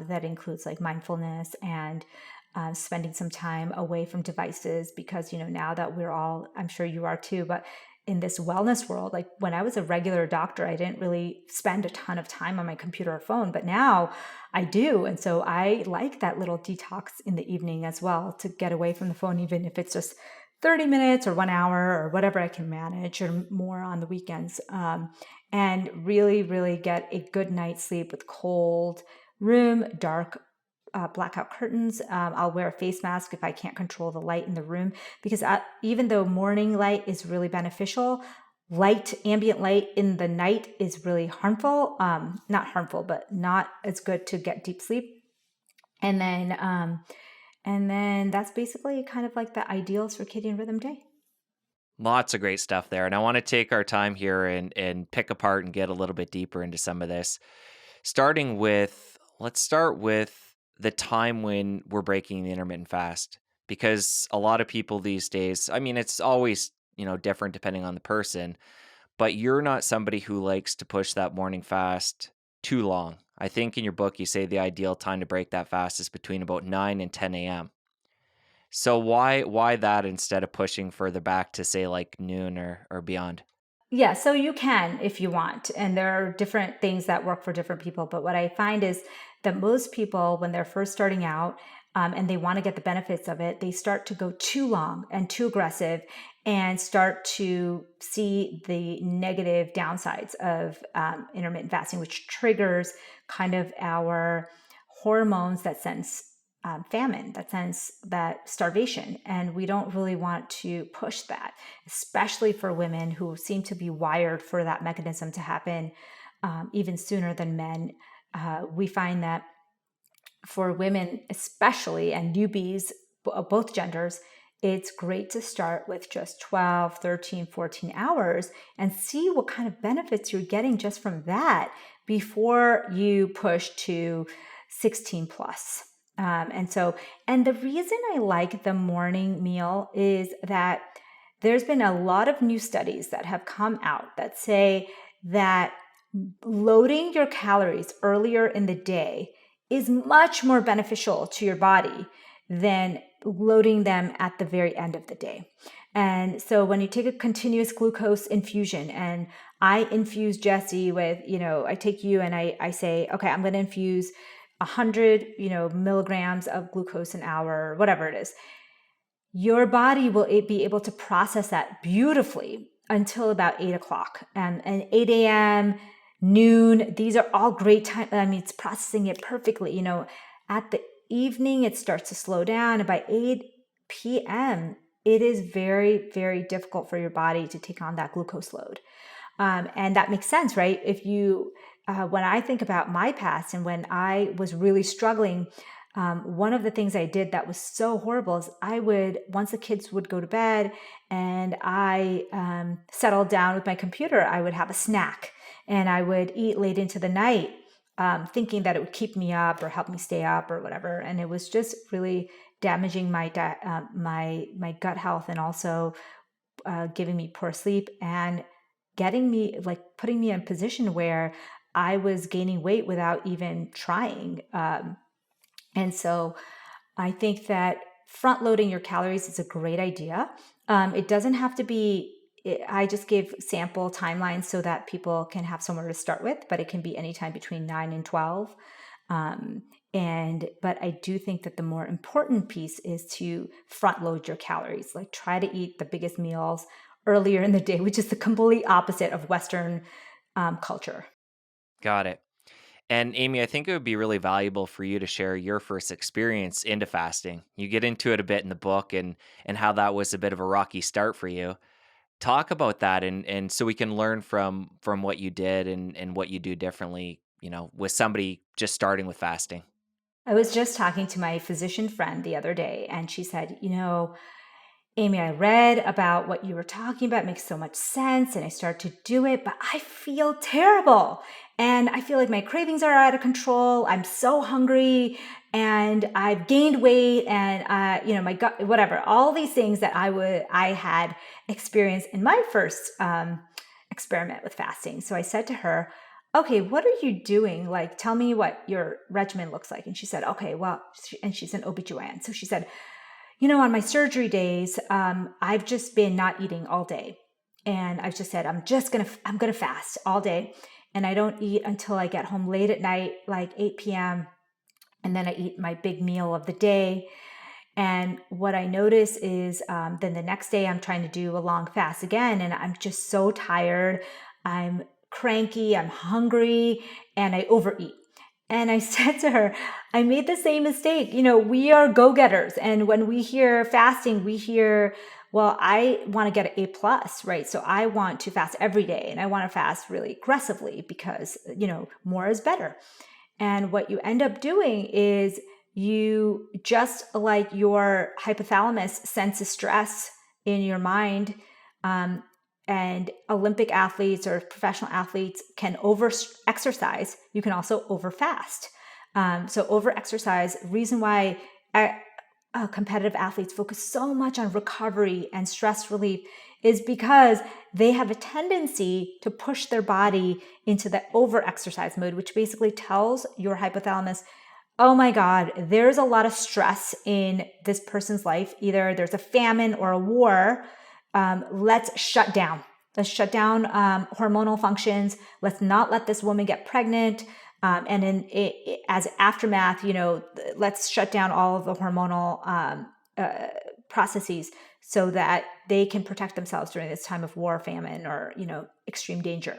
that includes like mindfulness and spending some time away from devices, because, now that we're all, I'm sure you are too, but in this wellness world, like when I was a regular doctor, I didn't really spend a ton of time on my computer or phone, but now I do. And so I like that little detox in the evening as well, to get away from the phone, even if it's just 30 minutes or 1 hour or whatever I can manage, or more on the weekends, and really, really get a good night's sleep with cold room, dark blackout curtains. I'll wear a face mask if I can't control the light in the room, because even though morning light is really beneficial, ambient light in the night is really harmful. Not harmful, but not as good to get deep sleep. And then, that's basically kind of like the ideal circadian rhythm day. Lots of great stuff there. And I want to take our time here and pick apart and get a little bit deeper into some of this. Starting with, let's start with the time when we're breaking the intermittent fast. Because a lot of people these days, I mean, it's always, different depending on the person, but you're not somebody who likes to push that morning fast too long. I think in your book, you say the ideal time to break that fast is between about 9 and 10 a.m. So why that instead of pushing further back to say like noon or beyond? Yeah, so you can if you want. And there are different things that work for different people. But what I find is that most people, when they're first starting out, and they want to get the benefits of it, they start to go too long and too aggressive and start to see the negative downsides of intermittent fasting, which triggers kind of our hormones that sense famine, that sense that starvation. And we don't really want to push that, especially for women who seem to be wired for that mechanism to happen even sooner than men. We find that for women, especially, and newbies, both genders, it's great to start with just 12, 13, 14 hours and see what kind of benefits you're getting just from that before you push to 16 plus. And the reason I like the morning meal is that there's been a lot of new studies that have come out that say that loading your calories earlier in the day is much more beneficial to your body than loading them at the very end of the day. And so when you take a continuous glucose infusion, and I infuse Jesse with, I take you and I say, okay, I'm going to infuse 100, milligrams of glucose an hour, or whatever it is, your body will be able to process that beautifully until about 8 o'clock. And 8 a.m., noon, these are all great time. I mean, it's processing it perfectly. At the evening, it starts to slow down. And by 8 p.m., it is very, very difficult for your body to take on that glucose load. And that makes sense, right? When I think about my past and when I was really struggling, one of the things I did that was so horrible is once the kids would go to bed and I settled down with my computer, I would have a snack and I would eat late into the night, thinking that it would keep me up or help me stay up or whatever. And it was just really damaging my gut health, and also giving me poor sleep and putting me in a position where I was gaining weight without even trying. And so I think that front loading your calories is a great idea. It doesn't have to be, I just give sample timelines so that people can have somewhere to start with, but it can be anytime between 9 and 12. But I do think that the more important piece is to front load your calories. Like, try to eat the biggest meals earlier in the day, which is the complete opposite of Western culture. Got it. And Amy, I think it would be really valuable for you to share your first experience into fasting. You get into it a bit in the book, and how that was a bit of a rocky start for you. Talk about that, and so we can learn from what you did and what you do differently, with somebody just starting with fasting. I was just talking to my physician friend the other day, and she said, Amy, I read about what you were talking about. It makes so much sense. And I start to do it, but I feel terrible. And I feel like my cravings are out of control. I'm so hungry and I've gained weight and, my gut, whatever, all these things that I had experienced in my first experiment with fasting. So I said to her, okay, what are you doing? Like, tell me what your regimen looks like. And she said, okay, well, and she's an OBGYN. So she said, on my surgery days, I've just been not eating all day. And I've just said, I'm going to fast all day. And I don't eat until I get home late at night, like 8 p.m. And then I eat my big meal of the day. And what I notice is then the next day I'm trying to do a long fast again, and I'm just so tired. I'm cranky, I'm hungry, and I overeat. And I said to her, I made the same mistake. We are go-getters. And when we hear fasting, we hear, well, I want to get an A plus, right? So I want to fast every day and I want to fast really aggressively because, more is better. And what you end up doing is you just like your hypothalamus senses stress in your mind. Um, and Olympic athletes or professional athletes can over exercise. You can also over fast. So over exercise, reason why competitive athletes focus so much on recovery and stress relief is because they have a tendency to push their body into the over exercise mode, which basically tells your hypothalamus, oh my God, there's a lot of stress in this person's life. Either there's a famine or a war. Let's shut down. Let's shut down hormonal functions. Let's not let this woman get pregnant. And as aftermath, let's shut down all of the hormonal processes so that they can protect themselves during this time of war, famine, or extreme danger.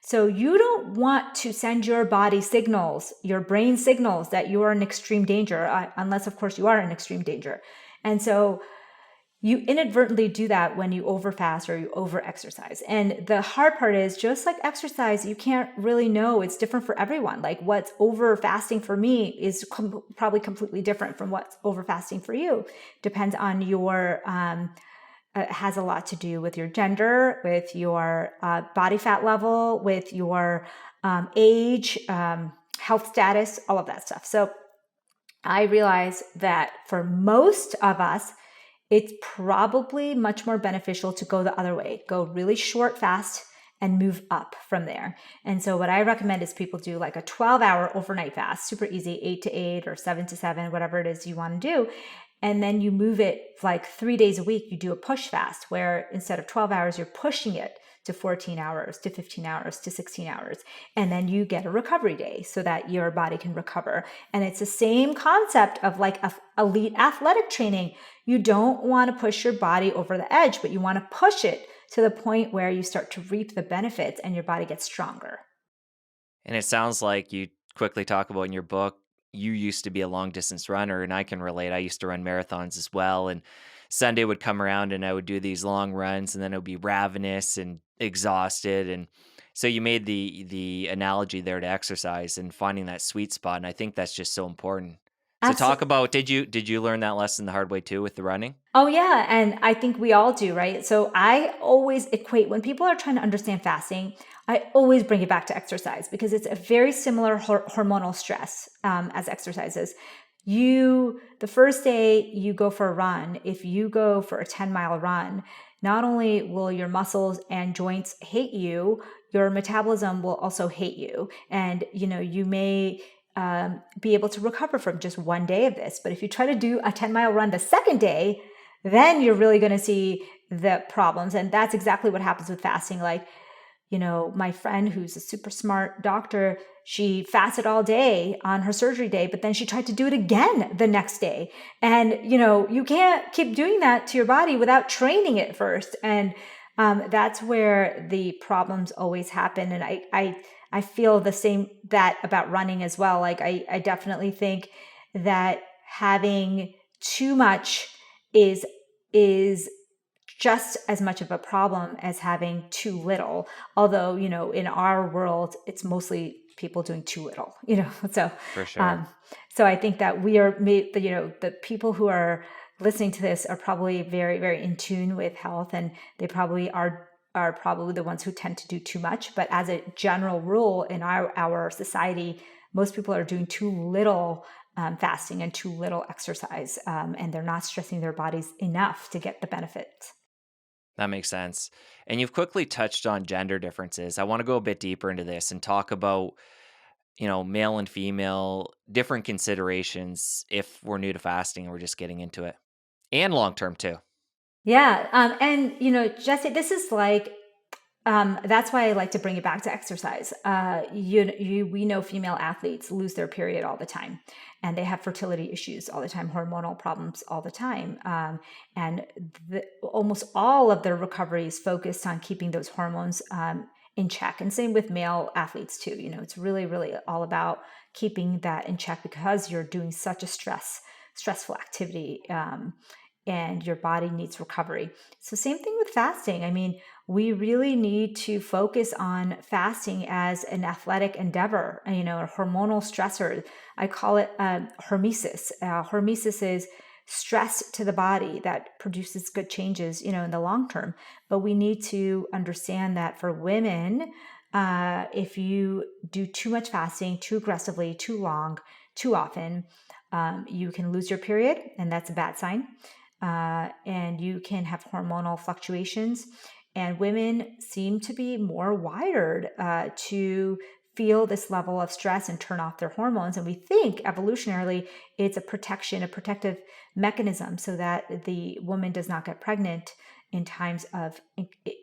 So you don't want to send your body signals, your brain signals that you are in extreme danger, unless of course you are in extreme danger. And so you inadvertently do that when you overfast or you over-exercise. And the hard part is, just like exercise, you can't really know. It's different for everyone. Like what's over-fasting for me is probably completely different from what's over-fasting for you. Depends on your, has a lot to do with your gender, with your body fat level, with your age, health status, all of that stuff. So I realize that for most of us, it's probably much more beneficial to go the other way, go really short fast and move up from there. And so what I recommend is people do like a 12-hour overnight fast, super easy, 8 to 8 or 7 to 7, whatever it is you want to do. And then you move it like 3 days a week, you do a push fast where instead of 12 hours, you're pushing it to 14 hours, to 15 hours, to 16 hours. And then you get a recovery day so that your body can recover. And it's the same concept of like elite athletic training. You don't want to push your body over the edge, but you want to push it to the point where you start to reap the benefits and your body gets stronger. And it sounds like you quickly talk about in your book, you used to be a long distance runner, and I can relate. I used to run marathons as well. And Sunday would come around and I would do these long runs and then it would be ravenous and exhausted. And so you made the analogy there to exercise and finding that sweet spot. And I think that's just so important. So talk Absolutely. about, did you learn that lesson the hard way too with the running? Oh, yeah. And I think we all do, right? So I always equate when people are trying to understand fasting, I always bring it back to exercise because it's a very similar hormonal stress as exercises. The first day you go for a run, if you go for a 10-mile run, not only will your muscles and joints hate you, your metabolism will also hate you. And, you may be able to recover from just one day of this. But if you try to do a 10-mile run the second day, then you're really going to see the problems. And that's exactly what happens with fasting. Like, my friend who's a super smart doctor, she fasted all day on her surgery day, but then she tried to do it again the next day. And, you can't keep doing that to your body without training it first. And that's where the problems always happen. And I feel the same that about running as well. Like I definitely think that having too much is just as much of a problem as having too little. Although, in our world, it's mostly people doing too little, So, For sure. um, so I think that we are, the people who are listening to this are probably very, very in tune with health, and they probably are probably the ones who tend to do too much. But as a general rule in our society, most people are doing too little fasting and too little exercise, and they're not stressing their bodies enough to get the benefits. That makes sense. And you've quickly touched on gender differences. I want to go a bit deeper into this and talk about, male and female, different considerations if we're new to fasting and we're just getting into it. And long term too. Yeah. And, Jesse, this is like That's why I like to bring it back to exercise. We know female athletes lose their period all the time, and they have fertility issues all the time, hormonal problems all the time, and almost all of their recovery is focused on keeping those hormones in check. And same with male athletes too. It's really, really all about keeping that in check because you're doing such a stressful activity. And your body needs recovery. So same thing with fasting. I mean, we really need to focus on fasting as an athletic endeavor, a hormonal stressor. I call it hormesis. Hormesis is stress to the body that produces good changes, in the long term. But we need to understand that for women, if you do too much fasting, too aggressively, too long, too often, you can lose your period, and that's a bad sign. And you can have hormonal fluctuations. And women seem to be more wired to feel this level of stress and turn off their hormones. And we think evolutionarily it's a protective mechanism so that the woman does not get pregnant in times of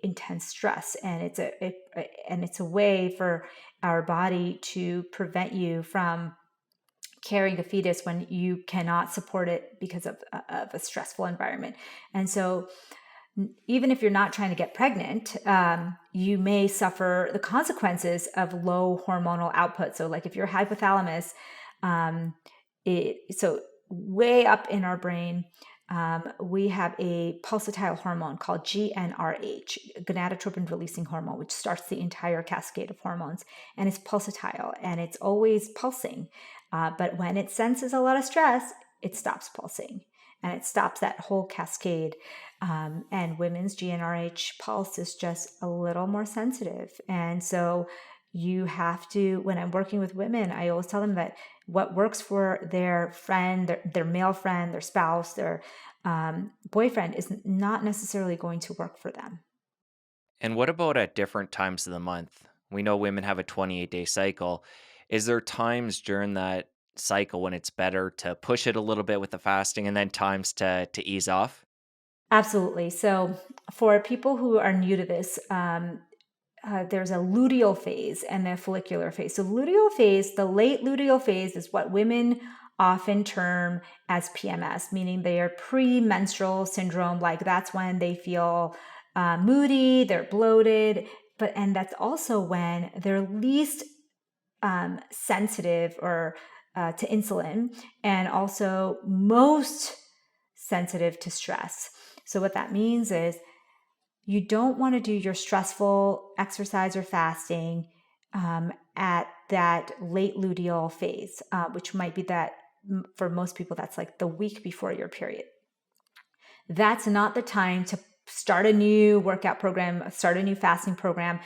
intense stress. And it's a way for our body to prevent you from carrying a fetus when you cannot support it because of a stressful environment. And so even if you're not trying to get pregnant, you may suffer the consequences of low hormonal output. So like if your hypothalamus, so way up in our brain, we have a pulsatile hormone called GnRH, gonadotropin releasing hormone, which starts the entire cascade of hormones. And it's pulsatile and it's always pulsing. But when it senses a lot of stress, it stops pulsing and it stops that whole cascade. And women's GnRH pulse is just a little more sensitive. And so you have to, when I'm working with women, I always tell them that what works for their friend, their male friend, their spouse, their boyfriend is not necessarily going to work for them. And what about at different times of the month? We know women have a 28-day cycle. Is there times during that cycle when it's better to push it a little bit with the fasting and then times to ease off? Absolutely. So for people who are new to this, there's a luteal phase and a follicular phase. So luteal phase, the late luteal phase is what women often term as PMS, meaning they are premenstrual syndrome. Like that's when they feel moody, they're bloated, and that's also when they're least sensitive or to insulin, and also most sensitive to stress. So what that means is you don't want to do your stressful exercise or fasting at that late luteal phase, which might be that for most people, that's like the week before your period. That's not the time to start a new workout program, start a new fasting program,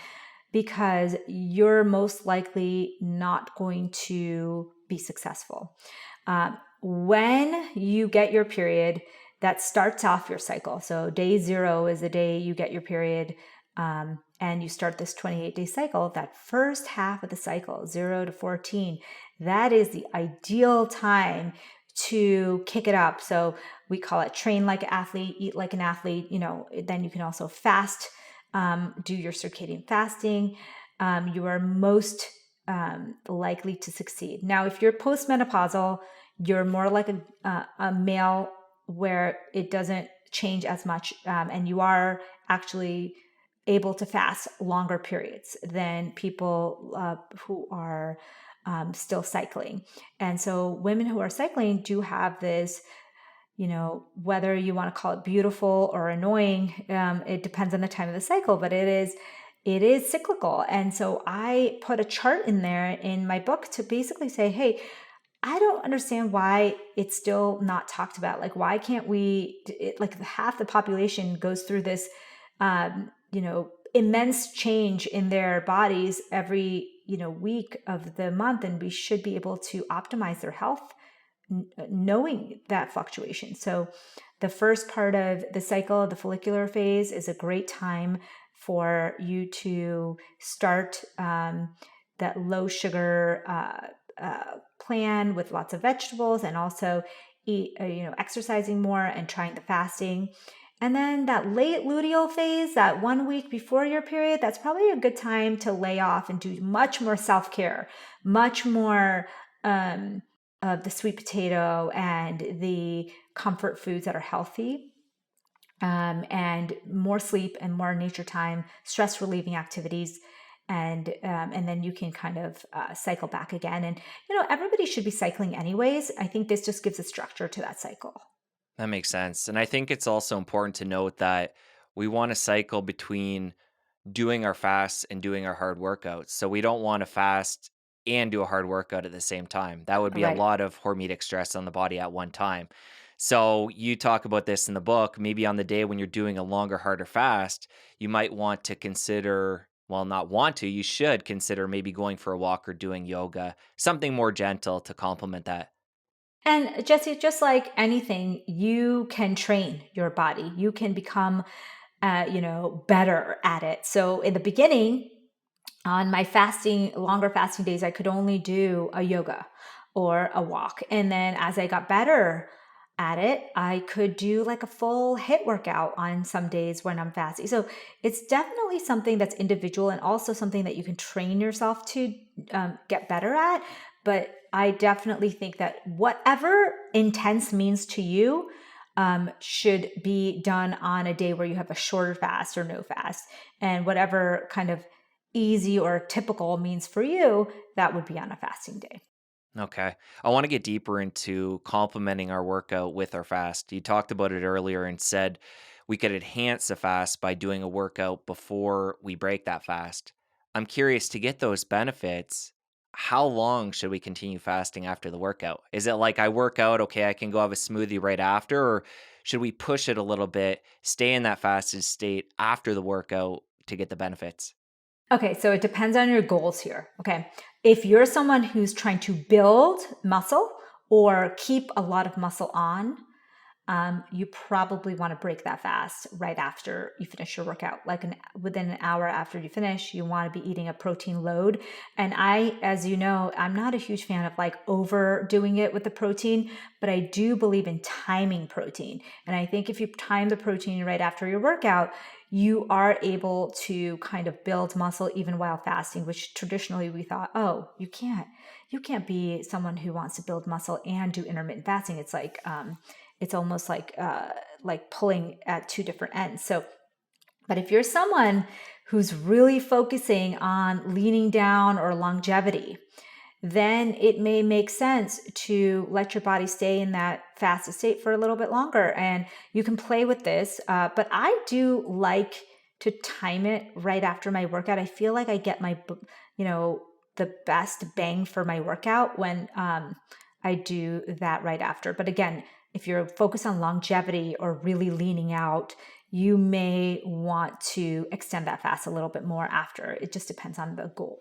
because you're most likely not going to be successful. When you get your period, that starts off your cycle. So day 0 is the day you get your period, and you start this 28-day cycle. That first half of the cycle, 0 to 14, that is the ideal time to kick it up. So we call it train like an athlete, eat like an athlete. Then you can also fast, do your circadian fasting. You are most likely to succeed. Now, if you're postmenopausal, you're more like a male where it doesn't change as much, and you are actually able to fast longer periods than people who are still cycling. And so women who are cycling do have this, whether you want to call it beautiful or annoying, it depends on the time of the cycle, but it is cyclical. And so I put a chart in there in my book to basically say, hey, I don't understand why it's still not talked about. Like, why can't like half the population goes through this, immense change in their bodies every, week of the month. And we should be able to optimize their health knowing that fluctuation. So the first part of the cycle, the follicular phase, is a great time for you to start that low sugar plan with lots of vegetables, and also exercising more and trying the fasting. And then that late luteal phase, that 1 week before your period, that's probably a good time to lay off and do much more self care, much more um, of the sweet potato and the comfort foods that are healthy. And more sleep and more nature time, stress relieving activities, and then you can kind of cycle back again. And everybody should be cycling anyways. I think this just gives a structure to that cycle. That makes sense. And I think it's also important to note that we want to cycle between doing our fasts and doing our hard workouts. So we don't want to fast and do a hard workout at the same time. That would be a Right. lot of hormetic stress on the body at one time. So you talk about this in the book. Maybe on the day when you're doing a longer, harder fast, you might want to consider, well, not want to, you should consider maybe going for a walk or doing yoga, something more gentle to complement that. And Jesse, just like anything, you can train your body. You can become, better at it. So in the beginning, on my longer fasting days, I could only do a yoga or a walk. And then as I got better at it, I could do like a full hit workout on some days when I'm fasting. So it's definitely something that's individual and also something that you can train yourself to get better at. But I definitely think that whatever intense means to you, should be done on a day where you have a shorter fast or no fast. And whatever kind of easy or typical means for you, that would be on a fasting day. Okay. I want to get deeper into complementing our workout with our fast. You talked about it earlier and said we could enhance the fast by doing a workout before we break that fast. I'm curious to get those benefits. How long should we continue fasting after the workout? Is it like I work out, okay, I can go have a smoothie right after, or should we push it a little bit, stay in that fasted state after the workout to get the benefits? Okay, so it depends on your goals here. Okay. If you're someone who's trying to build muscle or keep a lot of muscle on, you probably want to break that fast right after you finish your workout. Like within an hour after you finish, you want to be eating a protein load. And as you know, I'm not a huge fan of like overdoing it with the protein, but I do believe in timing protein. And I think if you time the protein right after your workout, you are able to kind of build muscle even while fasting, which traditionally we thought, oh, you can't be someone who wants to build muscle and do intermittent fasting. It's almost like pulling at two different ends. So, but if you're someone who's really focusing on leaning down or longevity, then it may make sense to let your body stay in that fasted state for a little bit longer. And you can play with this. But I do like to time it right after my workout. I feel like I get you know, the best bang for my workout when I do that right after. But again, if you're focused on longevity or really leaning out, you may want to extend that fast a little bit more after. It just depends on the goal.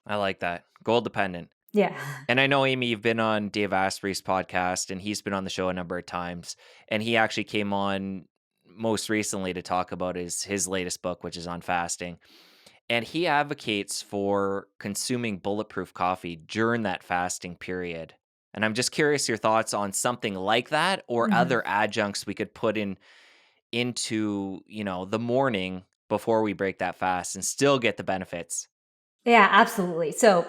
I like that. Goal dependent. Yeah. And I know, Amy, you've been on Dave Asprey's podcast, and he's been on the show a number of times. And he actually came on most recently to talk about his latest book, which is on fasting. And he advocates for consuming bulletproof coffee during that fasting period. And I'm just curious your thoughts on something like that or Mhm. other adjuncts we could put into, the morning before we break that fast and still get the benefits. Yeah, absolutely. So,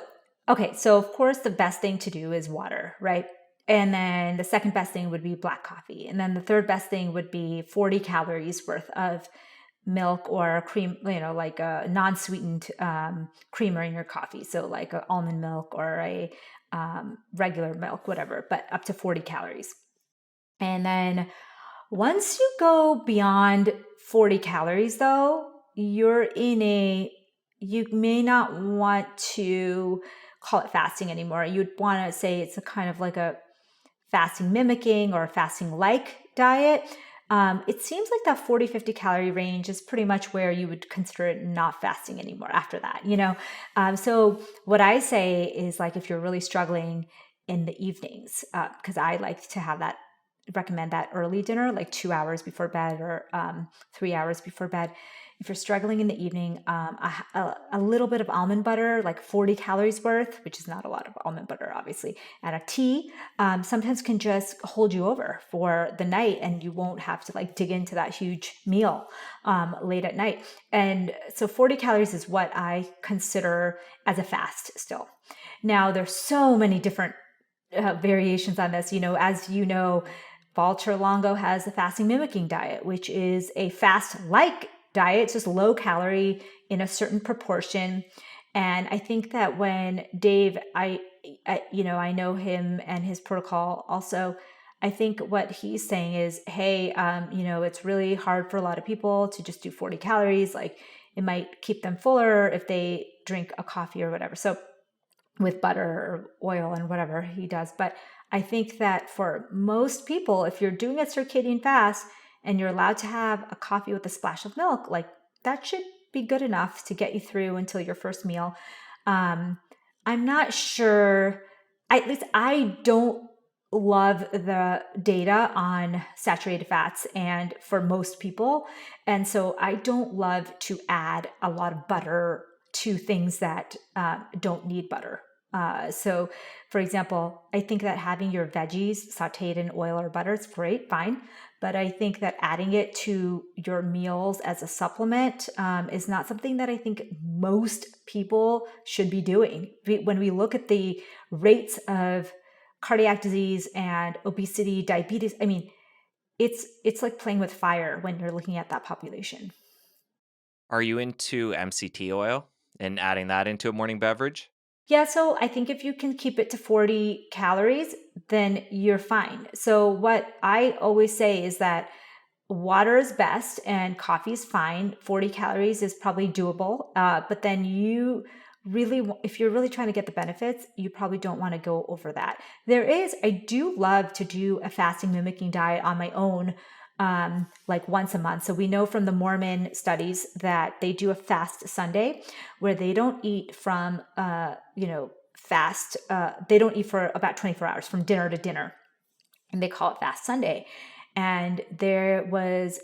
okay, so of course, the best thing to do is water, right? And then the second best thing would be black coffee. And then the third best thing would be 40 calories worth of milk or cream, like a non sweetened creamer in your coffee. So, like a almond milk or a regular milk, whatever, but up to 40 calories. And then once you go beyond 40 calories, though, you may not want to call it fasting anymore. You'd want to say it's a kind of like a fasting mimicking or a fasting like diet. It seems like that 40, 50 calorie range is pretty much where you would consider it not fasting anymore after that. So what I say is like if you're really struggling in the evenings, because I like to have that recommend that early dinner, like 2 hours before bed or 3 hours before bed. If you're struggling in the evening, a little bit of almond butter, like 40 calories worth, which is not a lot of almond butter, obviously, and a tea, sometimes can just hold you over for the night, and you won't have to like dig into that huge meal late at night. And so 40 calories is what I consider as a fast still. Now, there's so many different variations on this. As you know, Walter Longo has the fasting mimicking diet, which is a fast-like diet. It's just low calorie in a certain proportion. And I think that when Dave, I know him and his protocol also. I think what he's saying is, hey, it's really hard for a lot of people to just do 40 calories. Like it might keep them fuller if they drink a coffee or whatever. So with butter or oil and whatever he does. But I think that for most people, if you're doing a circadian fast and you're allowed to have a coffee with a splash of milk, like that should be good enough to get you through until your first meal. I'm not sure, at least I don't love the data on saturated fats and for most people. And so I don't love to add a lot of butter to things that don't need butter. So, for example, I think that having your veggies sauteed in oil or butter is great, fine. But I think that adding it to your meals as a supplement is not something that I think most people should be doing. When we look at the rates of cardiac disease and obesity, diabetes, I mean, it's like playing with fire when you're looking at that population. Are you into MCT oil and adding that into a morning beverage? Yeah, so I think if you can keep it to 40 calories, then you're fine. So what I always say is that water is best and coffee is fine. 40 calories is probably doable. But then if you're really trying to get the benefits, you probably don't want to go over that. I do love to do a fasting mimicking diet on my own, like once a month. So we know from the Mormon studies that they do a fast Sunday where they don't eat from, they don't eat for about 24 hours from dinner to dinner. And they call it Fast Sunday. And there was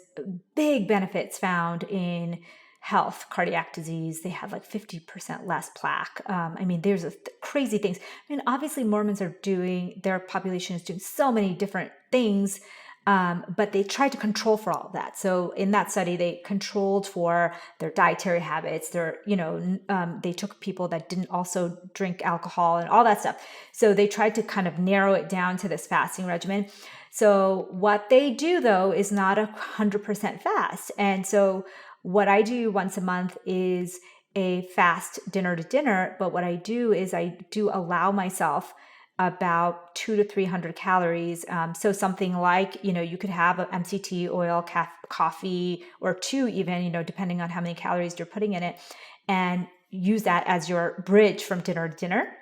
big benefits found in health, cardiac disease. They had like 50% less plaque. There's crazy things. Obviously Mormons their population is doing so many different things, but they tried to control for all of that. So in that study, they controlled for their dietary habits. They took people that didn't also drink alcohol and all that stuff. So they tried to kind of narrow it down to this fasting regimen. So what they do though is not 100% fast. And so what I do once a month is a fast dinner to dinner. But what I do is I do allow myself about 200 to 300 calories. So something like, you could have an MCT oil, coffee, or two even, depending on how many calories you're putting in it, and use that as your bridge from dinner to dinner.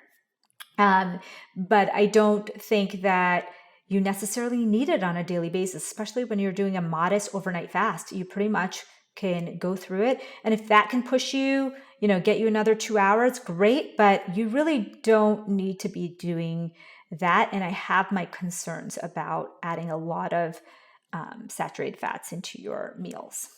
But I don't think that you necessarily need it on a daily basis, especially when you're doing a modest overnight fast. You pretty much can go through it. And if that can push you, get you another 2 hours, great, but you really don't need to be doing that. And I have my concerns about adding a lot of saturated fats into your meals.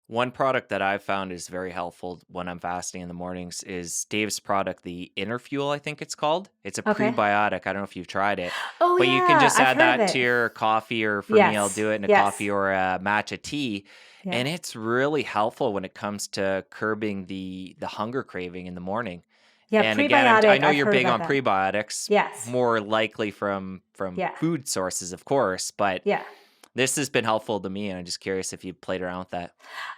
One product that I've found is very helpful when I'm fasting in the mornings is Dave's product, the Inner Fuel, I think it's called. It's a Okay. prebiotic. I don't know if you've tried it, Oh but you can yeah, just I've add heard of that to it. your coffee, or for me, I'll Yes. do it in a Yes. coffee or a matcha tea. Yeah. And it's really helpful when it comes to curbing the hunger craving in the morning. Yeah, And again, I prebiotic, know I've you're heard big about on that. prebiotics, Yes. more likely from Yeah. food sources, of course, but Yeah. this has been helpful to me, and I'm just curious if you played around with that.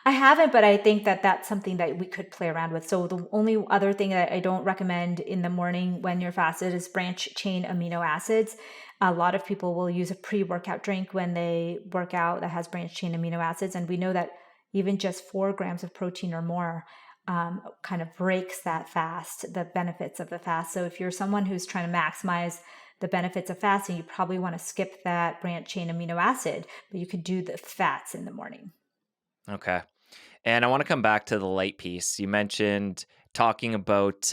I haven't, but I think that that's something that we could play around with. So the only other thing that I don't recommend in the morning when you're fasted is branch chain amino acids. A lot of people will use a pre-workout drink when they work out that has branch chain amino acids. And we know that even just 4 grams of protein or more kind of breaks that fast, the benefits of the fast. So if you're someone who's trying to maximize the benefits of fasting, you probably want to skip that branch chain amino acid, but you could do the fats in the morning. Okay. And I want to come back to the light piece. You mentioned talking about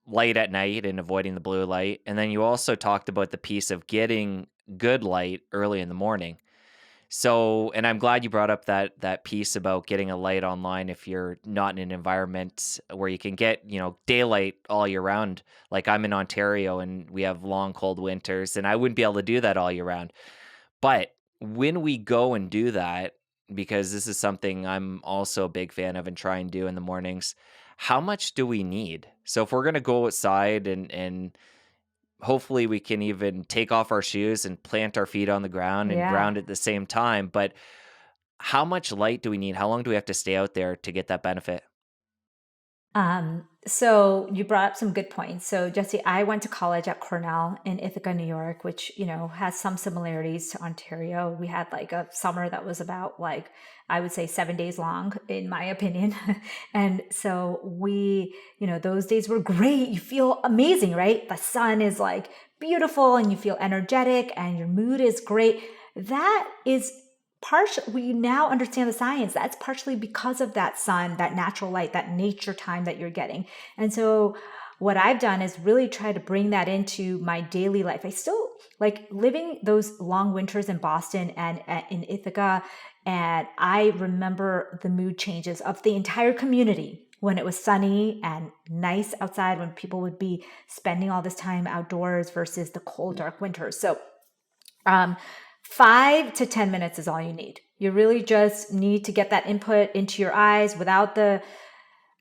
light at night and avoiding the blue light. And then you also talked about the piece of getting good light early in the morning. So, and I'm glad you brought up that piece about getting a light online if you're not in an environment where you can get, daylight all year round. Like I'm in Ontario and we have long cold winters and I wouldn't be able to do that all year round. But when we go and do that, because this is something I'm also a big fan of and try and do in the mornings, how much do we need? So if we're going to go outside and hopefully we can even take off our shoes and plant our feet on the ground and Yeah. ground at the same time, but how much light do we need? How long do we have to stay out there to get that benefit? So you brought up some good points. So Jesse, I went to college at Cornell in Ithaca, New York, which, has some similarities to Ontario. We had like a summer that was about like, I would say 7 days long, in my opinion. And so those days were great. You feel amazing, right? The sun is like beautiful and you feel energetic and your mood is great. That is we now understand the science. That's partially because of that sun, that natural light, that nature time that you're getting. And so what I've done is really try to bring that into my daily life. I still like living those long winters in Boston and in Ithaca. And I remember the mood changes of the entire community when it was sunny and nice outside, when people would be spending all this time outdoors versus the cold, dark winters. So um, 5 to 10 minutes is all you need. You really just need to get that input into your eyes without the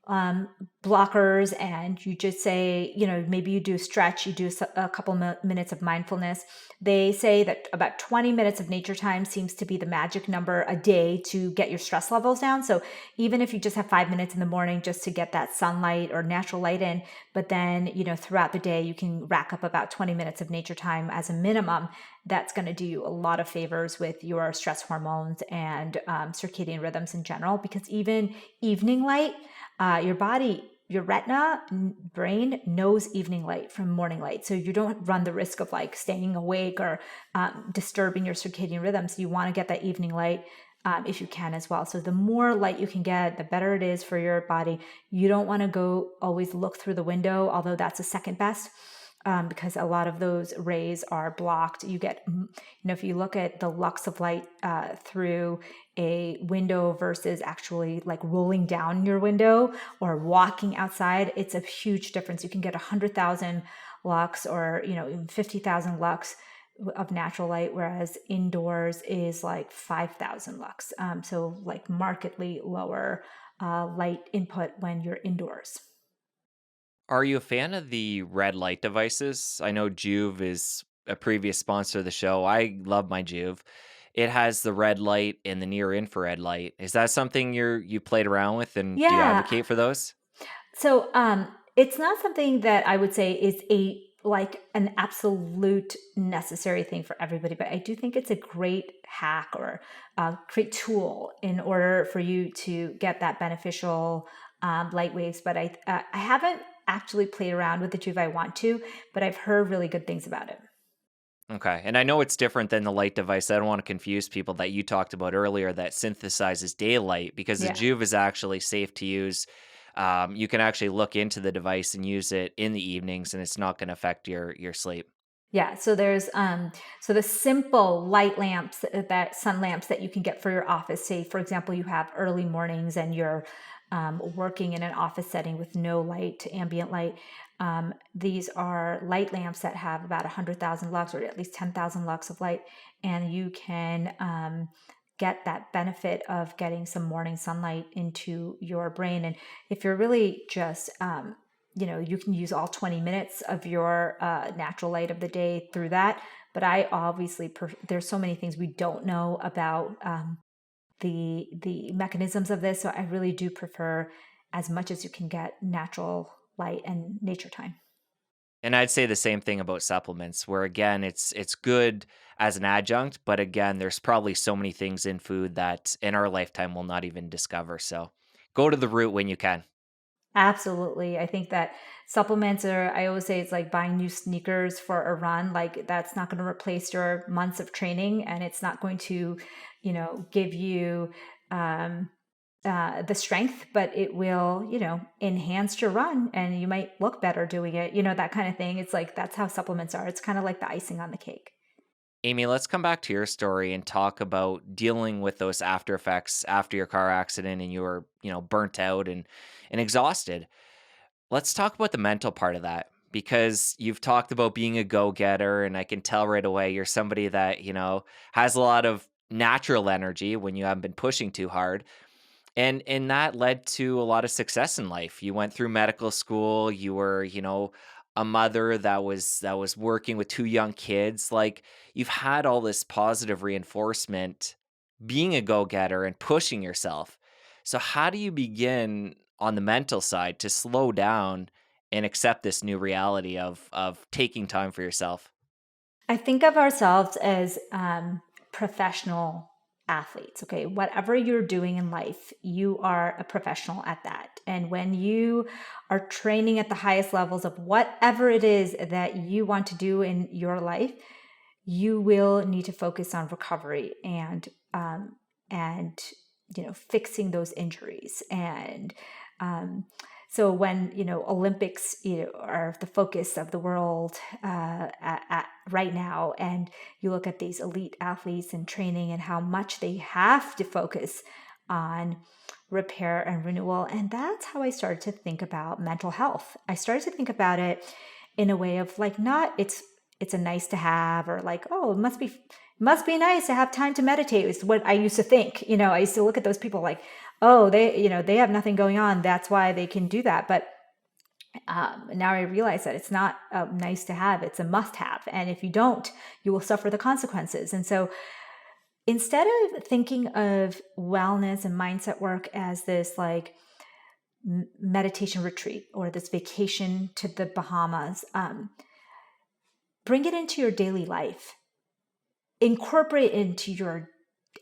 um, blockers, and you just say, maybe you do a stretch, you do a couple minutes of mindfulness. They say that about 20 minutes of nature time seems to be the magic number a day to get your stress levels down. So even if you just have 5 minutes in the morning just to get that sunlight or natural light in, but then, throughout the day, you can rack up about 20 minutes of nature time as a minimum. That's going to do you a lot of favors with your stress hormones and circadian rhythms in general, because even evening light, your body, your retina, brain knows evening light from morning light. So you don't run the risk of like staying awake or disturbing your circadian rhythms. You want to get that evening light if you can as well. So the more light you can get, the better it is for your body. You don't want to go always look through the window, although that's a second best. Because a lot of those rays are blocked. You get, if you look at the lux of light through a window versus actually like rolling down your window or walking outside, it's a huge difference. You can get 100,000 lux or, even 50,000 lux of natural light, whereas indoors is like 5,000 lux. So like markedly lower light input when you're indoors. Are you a fan of the red light devices? I know Juve is a previous sponsor of the show. I love my Juve. It has the red light and the near infrared light. Is that something you played around with, and do you Yeah. advocate for those? So it's not something that I would say is an absolute necessary thing for everybody, but I do think it's a great hack or a great tool in order for you to get that beneficial light waves. But I haven't actually played around with the Juve. I want to, but I've heard really good things about it. Okay. And I know it's different than the light device. I don't want to confuse people that you talked about earlier that synthesizes daylight, because the Yeah. Juve is actually safe to use. You can actually look into the device and use it in the evenings, and it's not going to affect your sleep. Yeah, so there's so the simple light lamps, that sun lamps that you can get for your office. Say, for example, you have early mornings and you're working in an office setting with no light, ambient light. These are light lamps that have about 100,000 lux or at least 10,000 lux of light, and you can get that benefit of getting some morning sunlight into your brain. And if you're really just you can use all 20 minutes of your natural light of the day through that. But I obviously, there's so many things we don't know about the mechanisms of this. So I really do prefer, as much as you can get, natural light and nature time. And I'd say the same thing about supplements, where again, it's good as an adjunct, but again, there's probably so many things in food that in our lifetime we'll not even discover. So go to the root when you can. Absolutely. I think that supplements are, I always say it's like buying new sneakers for a run. Like that's not going to replace your months of training, and it's not going to, give you um, the strength, but it will, enhance your run and you might look better doing it, that kind of thing. It's like, that's how supplements are. It's kind of like the icing on the cake. Amy, let's come back to your story and talk about dealing with those after effects after your car accident and you were, burnt out and exhausted. Let's talk about the mental part of that because you've talked about being a go-getter and I can tell right away you're somebody that, has a lot of natural energy when you haven't been pushing too hard. And that led to a lot of success in life. You went through medical school, you were, a mother that was working with 2 young kids. Like, you've had all this positive reinforcement being a go-getter and pushing yourself. So how do you begin on the mental side to slow down and accept this new reality of taking time for yourself? I think of ourselves as professional athletes. Okay. Whatever you're doing in life, you are a professional at that. And when you are training at the highest levels of whatever it is that you want to do in your life, you will need to focus on recovery and fixing those injuries. And um, so when Olympics are the focus of the world right now, and you look at these elite athletes and training and how much they have to focus on repair and renewal. And that's how I started to think about mental health. I started to think about it in a way of like, not it's a nice to have, or like, oh, it must be nice to have time to meditate, is what I used to think. I used to look at those people like, oh, they have nothing going on, that's why they can do that. But now I realize that it's not nice to have, it's a must have. And if you don't, you will suffer the consequences. And so instead of thinking of wellness and mindset work as this like meditation retreat or this vacation to the Bahamas, bring it into your daily life, incorporate it into your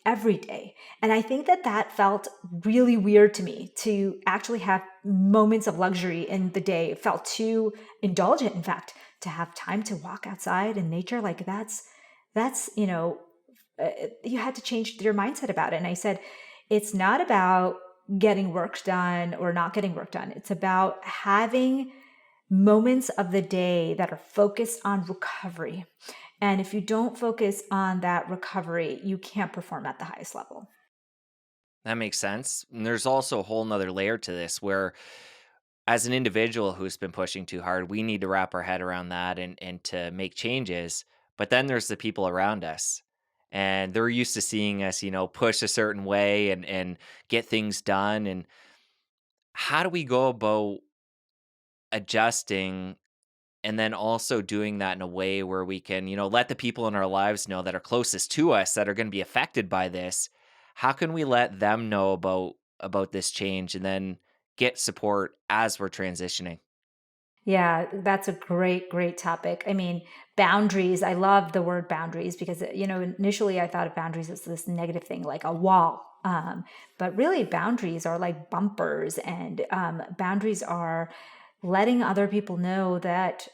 everyday. And I think that felt really weird to me, to actually have moments of luxury in the day. It felt too indulgent, in fact, to have time to walk outside in nature. Like that's you had to change your mindset about it. And I said, it's not about getting work done or not getting work done. It's about having moments of the day that are focused on recovery. And if you don't focus on that recovery, you can't perform at the highest level. That makes sense. And there's also a whole nother layer to this where as an individual who's been pushing too hard, we need to wrap our head around that and to make changes. But then there's the people around us. And they're used to seeing us, push a certain way and get things done. And how do we go about adjusting and then also doing that in a way where we can, let the people in our lives know that are closest to us that are going to be affected by this? How can we let them know about this change and then get support as we're transitioning? Yeah, that's a great, great topic. I mean, boundaries, I love the word boundaries because, initially I thought of boundaries as this negative thing, like a wall. But really, boundaries are like bumpers, and boundaries are letting other people know that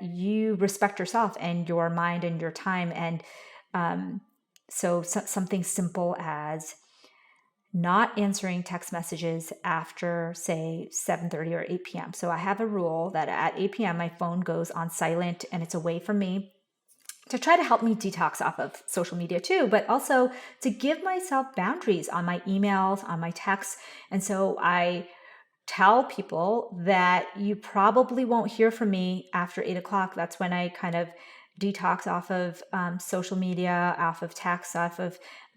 you respect yourself and your mind and your time. And so something simple as not answering text messages after say 7:30 or 8 p.m. So I have a rule that at 8 p.m. my phone goes on silent and it's away from me, to try to help me detox off of social media too, but also to give myself boundaries on my emails, on my texts. And so I tell people that you probably won't hear from me after 8 o'clock. That's when I kind of detox off of social media, off of text,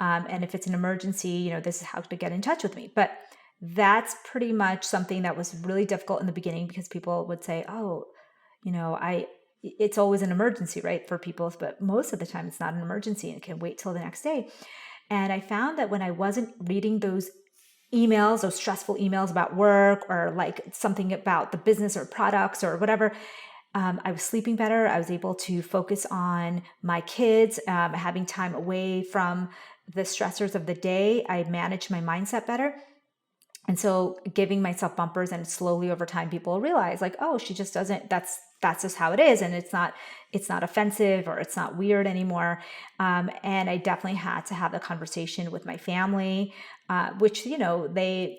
and if it's an emergency, this is how to get in touch with me. But that's pretty much something that was really difficult in the beginning because people would say, oh, it's always an emergency, right, for people, but most of the time it's not an emergency and it can wait till the next day. And I found that when I wasn't reading those emails, those stressful emails about work or like something about the business or products or whatever, I was sleeping better. I was able to focus on my kids, having time away from the stressors of the day. I managed my mindset better. And so giving myself bumpers, and slowly over time people realize like, oh, she just doesn't, that's just how it is. And it's not offensive or it's not weird anymore. And I definitely had to have a conversation with my family, which, they,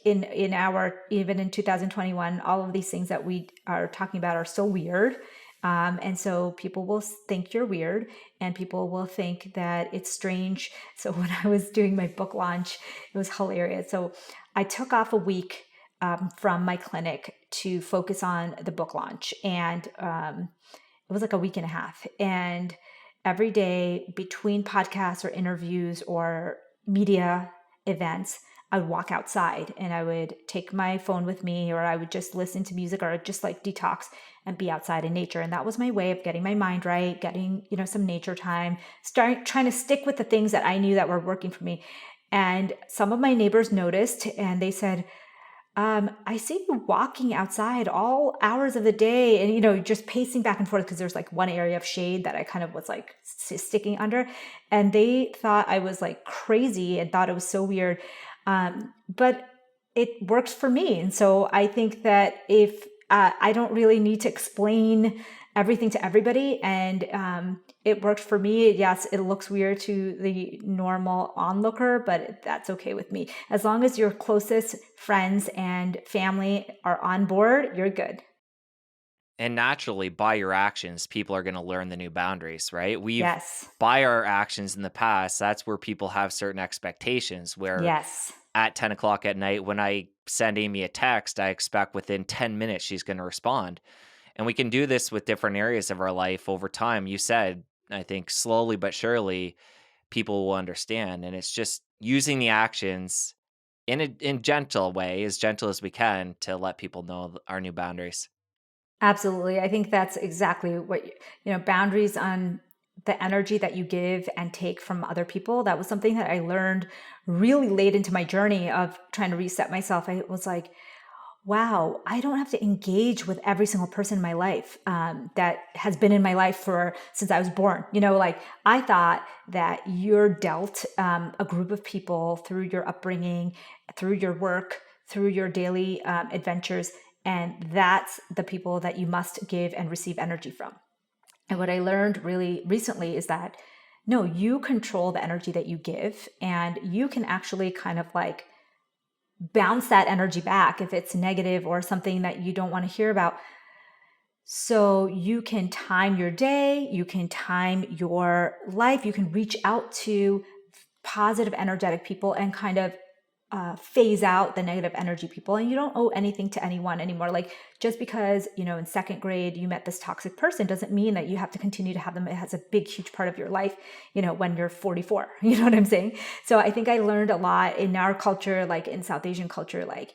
in our, even in 2021, all of these things that we are talking about are so weird. And so people will think you're weird and people will think that it's strange. So when I was doing my book launch, it was hilarious. So I took off a week from my clinic to focus on the book launch. And it was like a week and a half. And every day between podcasts or interviews or media events, I would walk outside and I would take my phone with me, or I would just listen to music, or just like detox and be outside in nature. And that was my way of getting my mind right, getting, some nature time, start trying to stick with the things that I knew that were working for me. And some of my neighbors noticed and they said, I see you walking outside all hours of the day and, just pacing back and forth, because there's like one area of shade that I kind of was like sticking under. And they thought I was like crazy and thought it was so weird. But it works for me. And so I think that if I don't really need to explain everything to everybody, and it worked for me. Yes, it looks weird to the normal onlooker, but that's okay with me. As long as your closest friends and family are on board, you're good. And naturally, by your actions, people are going to learn the new boundaries, right? Yes. By our actions in the past, that's where people have certain expectations. Where Yes. at 10 o'clock at night, when I send Amy a text, I expect within 10 minutes she's going to respond. And we can do this with different areas of our life over time. You said, I think slowly but surely, people will understand. And it's just using the actions in gentle way, as gentle as we can, to let people know our new boundaries. Absolutely. I think that's exactly what, boundaries on the energy that you give and take from other people. That was something that I learned really late into my journey of trying to reset myself. I was like, wow, I don't have to engage with every single person in my life that has been in my life for since I was born. Like I thought that you're dealt a group of people through your upbringing, through your work, through your daily adventures, and that's the people that you must give and receive energy from. And what I learned really recently is that no, you control the energy that you give, and you can actually kind of like bounce that energy back if it's negative or something that you don't want to hear about. So you can time your day, you can time your life, you can reach out to positive, energetic people and kind of phase out the negative energy people. And you don't owe anything to anyone anymore. Like just because, in second grade you met this toxic person doesn't mean that you have to continue to have them. It has a big, huge part of your life, when you're 44. You know what I'm saying? So I think I learned a lot in our culture, like in South Asian culture, like,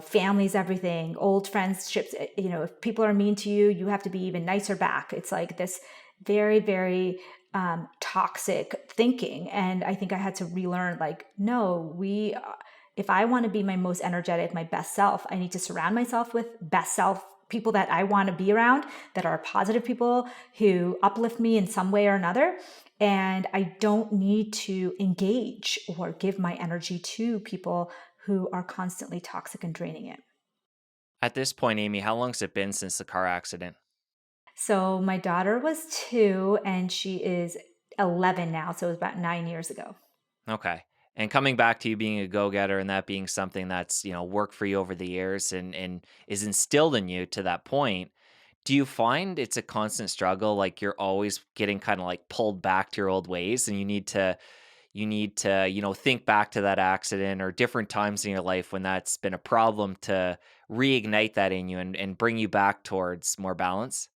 family's everything, old friendships, if people are mean to you, you have to be even nicer back. It's like this very, very toxic thinking. And I think I had to relearn, like, no, if I want to be my most energetic, my best self, I need to surround myself with best self people that I want to be around, that are positive people who uplift me in some way or another. And I don't need to engage or give my energy to people who are constantly toxic and draining it. At this point, Amy, how long has it been since the car accident? So my daughter was 2 and she is 11 now. So it was about 9 years ago. Okay. And coming back to you being a go-getter and that being something that's, worked for you over the years and is instilled in you to that point, do you find it's a constant struggle? Like you're always getting kind of like pulled back to your old ways and you need to, think back to that accident or different times in your life when that's been a problem to reignite that in you and bring you back towards more balance?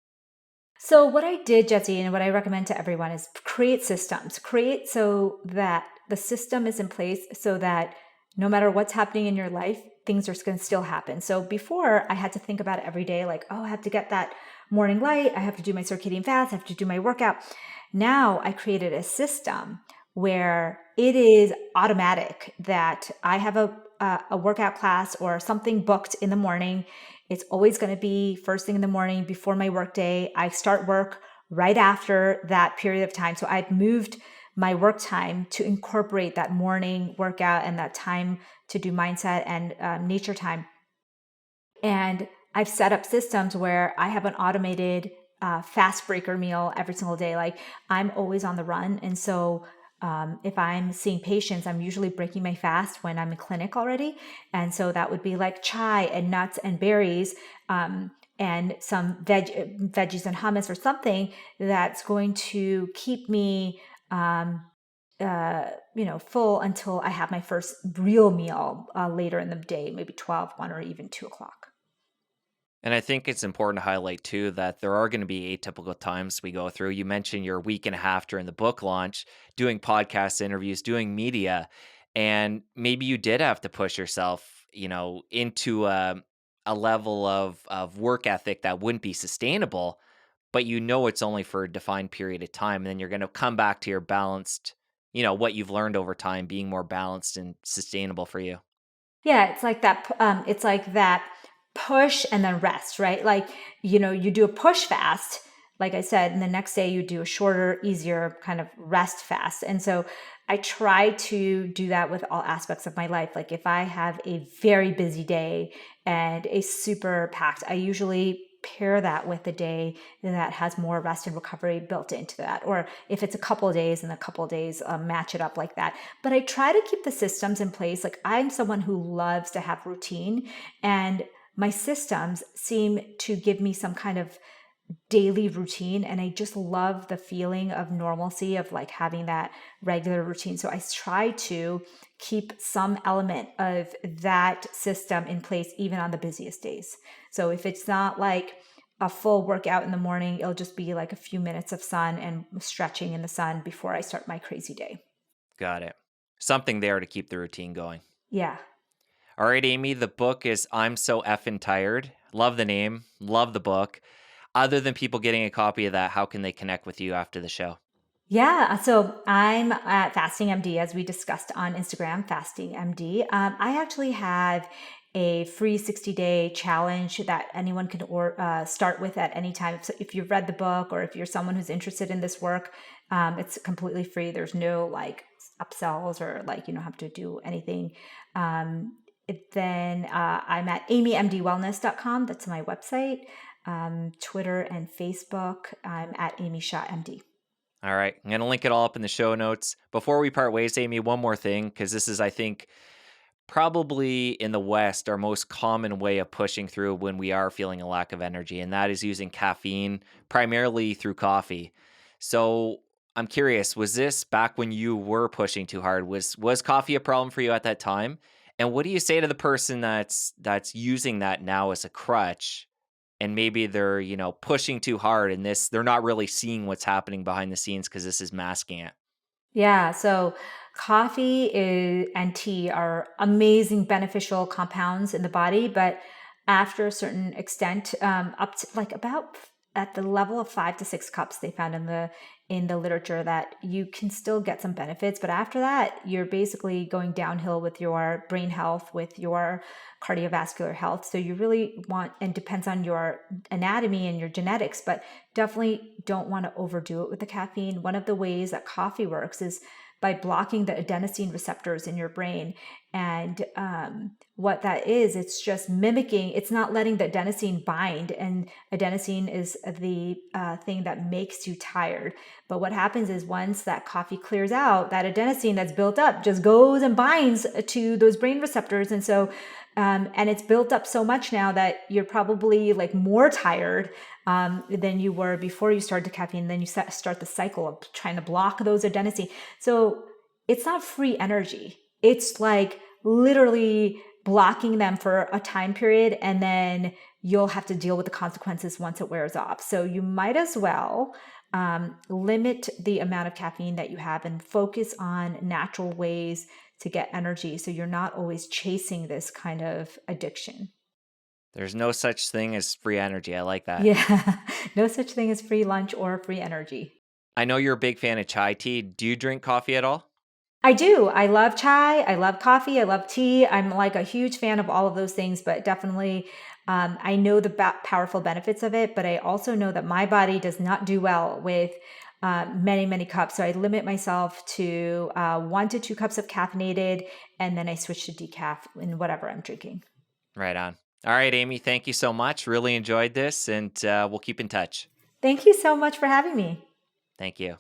So what I did, Jesse, and what I recommend to everyone is create systems. Create so that the system is in place so that no matter what's happening in your life, things are going to still happen. So before I had to think about it every day, like, oh, I have to get that morning light. I have to do my circadian fast. I have to do my workout. Now I created a system where it is automatic that I have a workout class or something booked in the morning. It's always going to be first thing in the morning before my work day. I start work right after that period of time. So I've moved my work time to incorporate that morning workout and that time to do mindset and nature time. And I've set up systems where I have an automated fast breaker meal every single day. Like I'm always on the run. And so if I'm seeing patients, I'm usually breaking my fast when I'm in clinic already. And so that would be like chai and nuts and berries and some veggies and hummus or something that's going to keep me full until I have my first real meal later in the day, maybe 12, 1, or even 2 o'clock. And I think it's important to highlight too that there are going to be atypical times we go through. You mentioned your week and a half during the book launch, doing podcast interviews, doing media, and maybe you did have to push yourself, into a level of work ethic that wouldn't be sustainable, but it's only for a defined period of time, and then you're going to come back to your balanced, what you've learned over time being more balanced and sustainable for you. Yeah, it's like that. It's like that push and then rest, right? Like, you do a push fast, like I said, and the next day you do a shorter, easier kind of rest fast. And so I try to do that with all aspects of my life. Like if I have a very busy day and a super packed, I usually pair that with a day that has more rest and recovery built into that. Or if it's a couple of days and a couple of days, match it up like that. But I try to keep the systems in place. Like I'm someone who loves to have routine, and my systems seem to give me some kind of daily routine, and I just love the feeling of normalcy of like having that regular routine. So I try to keep some element of that system in place even on the busiest days. So if it's not like a full workout in the morning, it'll just be like a few minutes of sun and stretching in the sun before I start my crazy day. Got it. Something there to keep the routine going. Yeah. All right, Amy, the book is I'm So Effing Tired. Love the name, love the book. Other than people getting a copy of that, how can they connect with you after the show? Yeah, so I'm at Fasting MD, as we discussed on Instagram, Fasting MD. I actually have a free 60-day challenge that anyone can start with at any time. So if you've read the book or if you're someone who's interested in this work, it's completely free. There's no like upsells or like you don't have to do anything. Then I'm at amymdwellness.com. That's my website. Twitter and Facebook. I'm at Amy Shah MD. All right. I'm going to link it all up in the show notes. Before we part ways, Amy, one more thing, because this is, I think, probably in the West, our most common way of pushing through when we are feeling a lack of energy, and that is using caffeine, primarily through coffee. So I'm curious, was this back when you were pushing too hard? Was coffee a problem for you at that time? And what do you say to the person that's using that now as a crutch? And maybe they're, pushing too hard and they're not really seeing what's happening behind the scenes because this is masking it. Yeah, so and tea are amazing beneficial compounds in the body, but after a certain extent, up to like about at the level of 5 to 6 cups, they found in the literature that you can still get some benefits, but after that, you're basically going downhill with your brain health, with your cardiovascular health. So you really want, and depends on your anatomy and your genetics, but definitely don't want to overdo it with the caffeine. One of the ways that coffee works is by blocking the adenosine receptors in your brain. And what that is, it's just mimicking, it's not letting the adenosine bind. And adenosine is the thing that makes you tired. But what happens is once that coffee clears out, that adenosine that's built up just goes and binds to those brain receptors. And so, and it's built up so much now that you're probably like more tired than you were before you started the caffeine. Then you start the cycle of trying to block those adenosine. So it's not free energy. It's like literally blocking them for a time period, and then you'll have to deal with the consequences once it wears off. So you might as well limit the amount of caffeine that you have and focus on natural ways to get energy, so you're not always chasing this kind of addiction. There's no such thing as free energy. I like that. Yeah, no such thing as free lunch or free energy. I know you're a big fan of chai tea. Do you drink coffee at all? I do. I love chai. I love coffee. I love tea. I'm like a huge fan of all of those things, but definitely I know the powerful benefits of it, but I also know that my body does not do well with many, many cups. So I limit myself to 1 to 2 cups of caffeinated, and then I switch to decaf in whatever I'm drinking. Right on. All right, Amy, thank you so much. Really enjoyed this, and we'll keep in touch. Thank you so much for having me. Thank you.